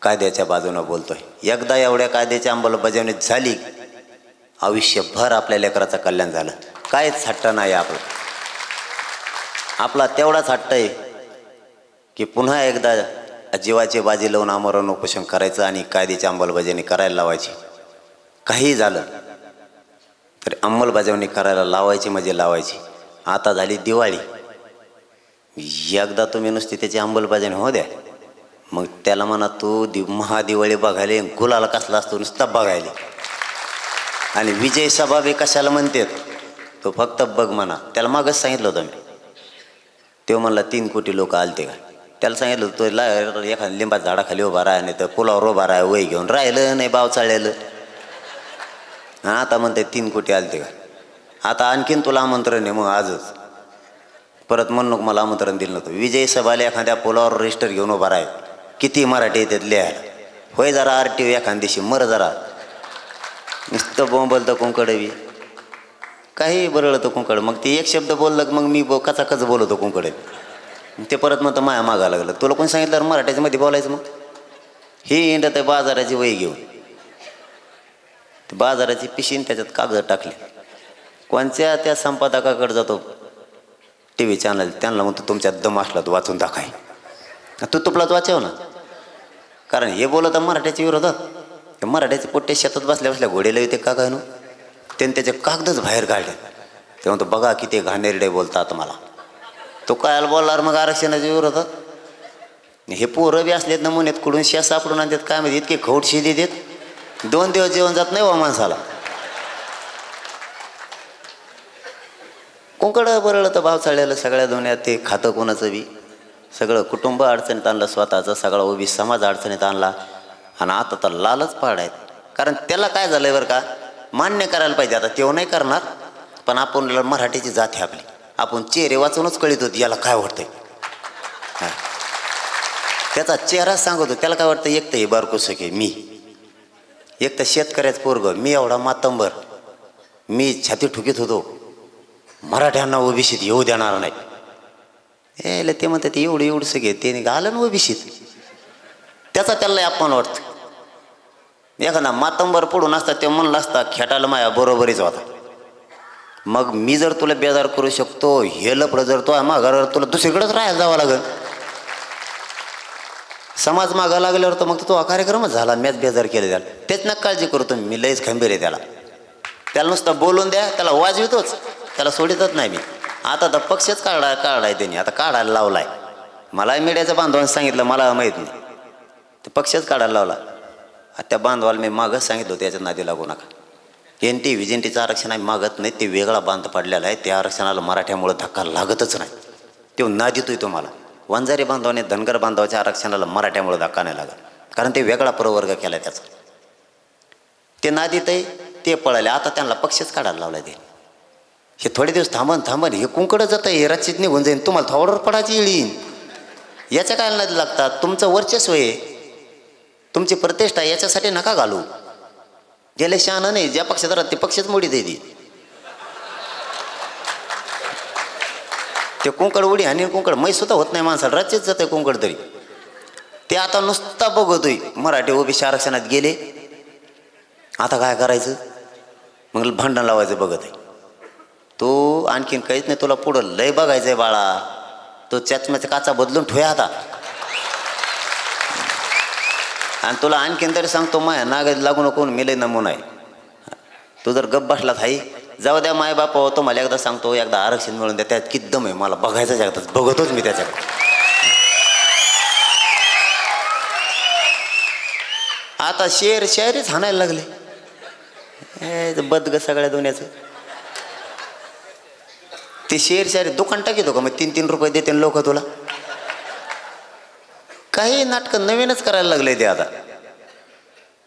कायद्याच्या बाजूनं बोलतोय. एकदा एवढ्या कायद्याची अंमलबजावणी झाली, आयुष्यभर आपल्या लेकराचं कल्याण झालं. काहीच हट्ट नाही आपला तेवढाच हट्ट आहे की पुन्हा एकदा जीवाची बाजी लावून आमरण उपोषण करायचं आणि कायद्याची अंमलबजावणी करायला लावायची. काही झालं तर अंमलबजावणी करायला लावायची म्हणजे लावायची. आता झाली दिवाळी, एकदा तुम्ही नुसती त्याची अंमलबजावणी होऊ द्या, मग त्याला म्हणा तू महादिवाळी बघायला, गुलाला कसला असतो नुसता बघायला. आणि विजय सभा बी कशाला म्हणतात, तो फक्त बघ म्हणा. त्याला मागच सांगितलं होतं मी, तो म्हणला 3 कोटी लोक आलते का. त्याला सांगितलं तो एखाद्या लिंबाच्या झाडाखाली उभा राहा, नाही तर पुलावर उभा राहा, वय घेऊन राहिलं नाही बाव चाळलेलं. आता म्हणते 3 कोटी आलते का. आता आणखीन तुला आमंत्रण आहे, मग आजच परत म्हणू नको मला आमंत्रण दिलं नव्हतं. विजय सभाला एखाद्या पुलावर रजिस्टर घेऊन उभा राहा, किती मराठी येतात लिहायला. होय जरा RTO एखाद्या दिवशी मर जरा. नुसतं बोंबलतं कुंकडवी, काही बरळतं कुंकड. मग ते एक शब्द बोललं मग मी कचाकच बोलवतो कुंकडे. ते परत म्हणतं माया मागा लागलं. तुला कोणी सांगितलं मराठीच्या मध्ये बोलायचं. मग हे इंडत आहे बाजाराची वही घेऊन, बाजाराची पिशीन त्याच्यात कागद टाकले. कोणत्या त्या संपादकाकडे जातो TV चॅनल, त्यांना म्हणतो तुमच्यात दम असला तो वाचून दाखाय. तू तुपलाच वाचव ना, कारण हे बोलत मराठ्याच्या विरोधात. ते मराठ्याचे पोट्टे शेतात बसल्या बसल्या घोडेला येते का काय नो, त्यांनी त्याचे कागदच बाहेर काढले. ते म्हणतो बघा किती घाणेरडे बोलतात मला. तो काय बोलणार मग आरक्षणाच्या विरोधात. हे पोरं बी असलेत नमुनेत कुडून शेत सापडून आणतात काय माहिती, इतके खौट शिदी देत 2 दिवस जेवण जात नाही वा माणसाला. कुंकडं बरळं तर भाव चाळलेलं सगळ्या दुनियात. ते खातं कोणाचं बी, सगळं कुटुंब अडचणीत आणलं, स्वतःचं सगळा उभी समाज अडचणीत आणला. आणि आता तर लालच पाडायत. कारण त्याला काय झालंय बरं का, मान्य करायला पाहिजे. आता तेव्हा नाही करणार, पण आपण मराठीची जात आहे आपली, आपण चेहरे वाचूनच कळीत होती याला काय वाटतंय. त्याचा चेहरा सांगतो त्याला काय वाटतं. एक तर हे बारकुसक आहे मी, एक तर शेतकऱ्याचं पोरग मी, एवढा मातंबर मी छाती ठुकीत होतो मराठ्यांना ओबीसीत येऊ देणार नाही. ते म्हणतात एवढं सगळे ते आलं ना ओबीसीत, त्याचा त्याला अपमान वाटतं. एखादा मातंबर पडून असता ते म्हणलं असता खेटायला माया बरोबरीच होता. मग मी जर तुला बेजार करू शकतो, हे लपडं जर तो माघार तुला दुसरीकडेच राहायला जावं लागेल. समाज मागा लागल्यावर तर मग तो हा कार्यक्रमच झाला. मॅच बेजार केले त्याला. तेच ना काळजी करतो मी, लयच खंबीर आहे त्याला. त्याला नुसतं बोलून द्या, त्याला वाजवितोच, त्याला सोडितच नाही मी. आता तर पक्षच काढाय त्यांनी, आता काढायला लावलाय. मला मीडियाच्या बांधवांनी सांगितलं, मला माहीत नाही, ते पक्षच काढायला लावला. त्या बांधवाला मी मागच सांगितलं होतं याच्यात नादी लागू नका. NT VJNTचं आरक्षण आहे मागत नाही, ते वेगळा बांध पडलेला आहे. त्या आरक्षणाला मराठ्यामुळं धक्का लागतच नाही. तो नादीतोय तुम्हाला. वंजारी बांधवाने धनगर बांधवाच्या आरक्षणाला मराठ्यामुळे धक्का नाही लागत, कारण ते वेगळा प्रवर्ग केला त्याचा. ते नादीत आहे, ते पळाले. आता त्यांना पक्षच काढायला लावला. ते हे थोडे दिवस थांबन हे कुंकडं जातं, हे रचित निघून जाईन, तुम्हाला थोडं पडायची येईल. याच्या काय नादी लागतात. तुमचं वर्चस्व आहे, तुमची प्रतिष्ठा, याच्यासाठी नका घालू. गेले शहाणं नाही, ज्या पक्षात राहत ते पक्षच मोडीत आहे. ते कुंकड उडी आणि कुंकड मै सुद्धा होत नाही माणसाला, राज्यात जात आहे कुंकड तरी. ते आता नुसता बघतोय मराठी ओबीसी आरक्षणात गेले, आता काय करायचं, मग भांडण लावायचं बघत आहे. तो आणखीन काहीच नाही, तुला पुढं लय बघायचंय बाळा. तो चष्म्याचा काचा बदलून ठेवा आता. आणि तुला आणखीन तरी सांगतो माय नाग लागू नको मी लय नमुना आहे. तू जर गप्प बसला थाई जाऊ द्या माय बापा होतो. मला एकदा सांगतो एकदा आरक्षण मिळून द्या. त्यात किती दम आहे मला बघायचं एकदाच बघतोच मी त्याच्याकडे. आता शेअरीच हाणायला लागले बदग सगळ्या दुनियाचं. ते शेअरी दुकान टाकीतो का मग 3-3 रुपये देते लोक तुला. काही नाटकं नवीनच करायला लागले ते आता.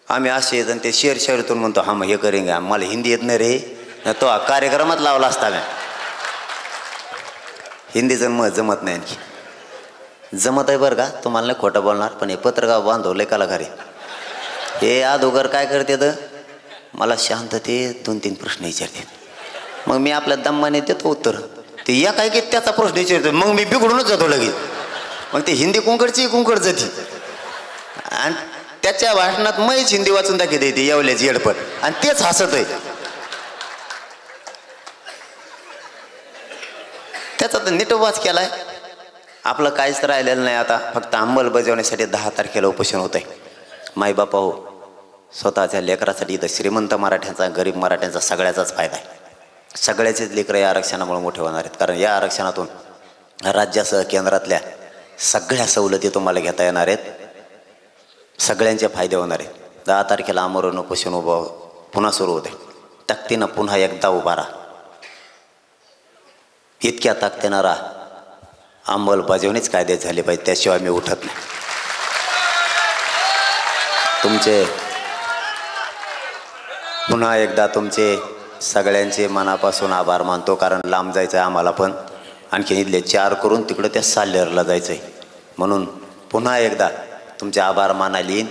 आम्ही असे येत आणि ते शेअरीतून म्हणतो हा मग हे करेंगे. मला हिंदी येत नाही रे. तो कार्यक्रमात लावला असता मी. हिंदीचं मग जमत नाही आणखी. जमत आहे बरं का तुम्हाला नाही खोटं बोलणार. पण हे पत्रगाव बांधवलंय कलाकारी. हे अगोदर काय करते तर मला शांततेत 2-3 प्रश्न विचारते. मग मी आपल्या दम्माने देतो उत्तर. ते या काय की त्याचा प्रश्न विचारतो. मग मी बिघडूनच जातो लगेच. मग ते हिंदी कुंकडची कुंकड जाते. आणि त्याच्या भाषणात मैच हिंदी वाचून दाखवते ते येवल्याची येडपट. आणि तेच हसत आहे. त्याचा तर नीट वाच केलाय. आपलं काहीच राहिलेलं नाही आता. फक्त अंमलबजावणीसाठी 10 तारखेला उपोषण होत आहे. माईबापा हो स्वतःच्या लेकरासाठी इथं श्रीमंत मराठ्यांचा गरीब मराठ्यांचा सगळ्याचाच फायदा आहे. सगळ्याचेच लेकरं या आरक्षणामुळे मोठे होणार आहेत. कारण या आरक्षणातून राज्यासह केंद्रातल्या सगळ्या सवलती तुम्हाला घेता येणार आहेत. सगळ्यांचे फायदे होणार आहेत. 10 तारखेला आमरण उपोषण पुन्हा सुरू होते. ताकदीनं पुन्हा एकदा उभा राहा. इतक्या ताकदीनं राहा. अंमलबजावणीच कायदे झाले पाहिजे. त्याशिवाय मी उठत नाही. तुमचे पुन्हा एकदा तुमचे सगळ्यांचे मनापासून आभार मानतो. कारण लांब जायचं आहे आम्हाला पण. आणखी इथले 4 करून तिकडं त्या साल्हेरला जायचं आहे. म्हणून पुन्हा एकदा तुमचे आभार मानायला येईन.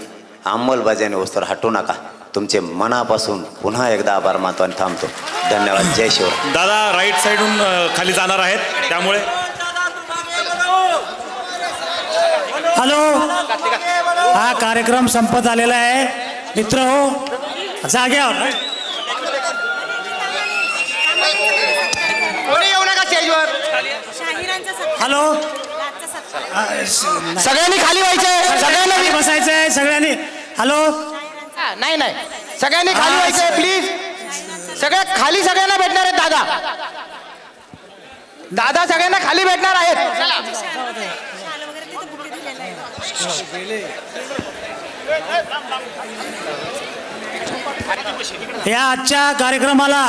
अंमलबजावणी वस्तूवर हटू नका. तुमचे मनापासून पुन्हा एकदा आभार मानतो आणि थांबतो. धन्यवाद. जय शिवराय.
दादा राईट साईडहून खाली जाणार आहेत त्यामुळे
हॅलो हा कार्यक्रम संपत आलेला आहे मित्र हो जाग्यावर.
कोणी येऊ नका स्टेजवर.
हॅलो
सगळ्यांनी खाली व्हायचंय. सगळ्यांनी
बसायचंय सगळ्यांनी. हॅलो
नाही नाही सगळ्यांनी खाली व्हायचंय प्लीज. सगळ्या खाली सगळ्यांना भेटणार आहेत. दादा सगळ्यांना खाली भेटणार आहेत.
या आजच्या कार्यक्रमाला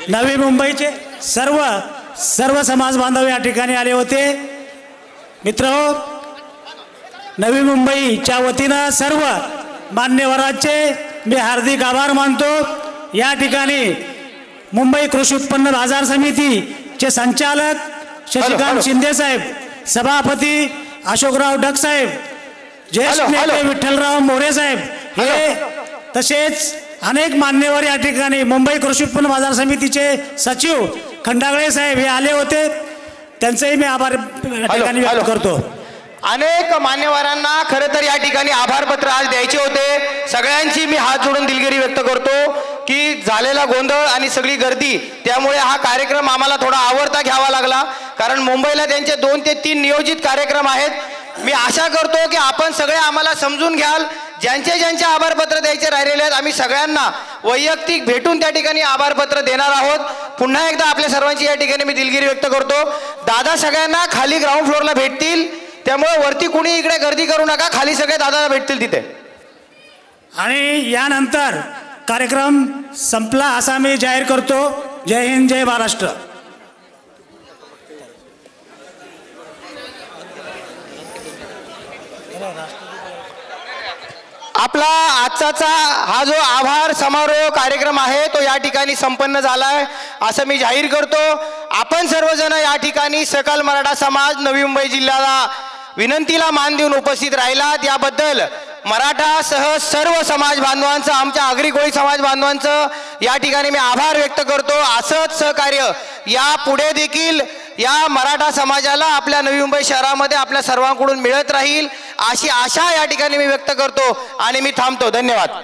नवी मुंबईचे सर्व समाज बांधव या ठिकाणी आले होते. मित्रहो नवी मुंबईच्या वतीनं सर्व मान्यवरांचे मी हार्दिक आभार मानतो. या ठिकाणी मुंबई कृषी उत्पन्न बाजार समितीचे संचालक शशिकांत शिंदे साहेब, सभापती अशोकराव डक साहेब, ज्येष्ठ नेते विठ्ठलराव मोरे साहेब हे तसेच अनेक मान्यवर या ठिकाणी मुंबई कृषी उत्पन्न बाजार समितीचे सचिव खंडागळे साहेब हे आले होते. त्यांचेही मी आभार या ठिकाणी व्यक्त करतो.
अनेक मान्यवरांना खरं तर या ठिकाणी आभारपत्र आज द्यायचे होते. सगळ्यांची मी हात जोडून दिलगिरी व्यक्त करतो की झालेला गोंधळ आणि सगळी गर्दी त्यामुळे हा कार्यक्रम आम्हाला थोडा आवरता घ्यावा लागला. कारण मुंबईला त्यांचे 2 ते 3 नियोजित कार्यक्रम आहेत. मी आशा करतो की आपण सगळे आम्हाला समजून घ्याल. ज्यांचे आभारपत्र द्यायचे राहिलेले आहेत आम्ही सगळ्यांना वैयक्तिक भेटून त्या ठिकाणी आभारपत्र देणार आहोत. पुन्हा एकदा आपल्या सर्वांची या ठिकाणी मी दिलगिरी व्यक्त करतो. दादा सगळ्यांना खाली ग्राउंड फ्लोअरला भेटतील. त्यामुळे वरती कुणी इकडे गर्दी करू नका. खाली सगळे दादा भेटतील तिथे.
आणि यानंतर कार्यक्रम संपला असा मी जाहीर करतो. जय हिंद जय महाराष्ट्र.
आपला आजचा हा जो आभार समारोह कार्यक्रम आहे तो या ठिकाणी संपन्न झालाय असं मी जाहीर करतो. आपण सर्वजण या ठिकाणी सकल मराठा समाज नवी मुंबई जिल्ह्याला विनंतीला मान देऊन उपस्थित राहिलात याबद्दल मराठासह सर्व समाज बांधवांचं, आमच्या आगरी कोळी समाज बांधवांचं या ठिकाणी मी आभार व्यक्त करतो. असंच सहकार्य या पुढे देखील या मराठा समाजाला आपल्या नवी मुंबई शहरामध्ये आपल्या सर्वांकडून मिळत राहील अशी आशा या ठिकाणी मी व्यक्त करतो आणि मी थांबतो. धन्यवाद.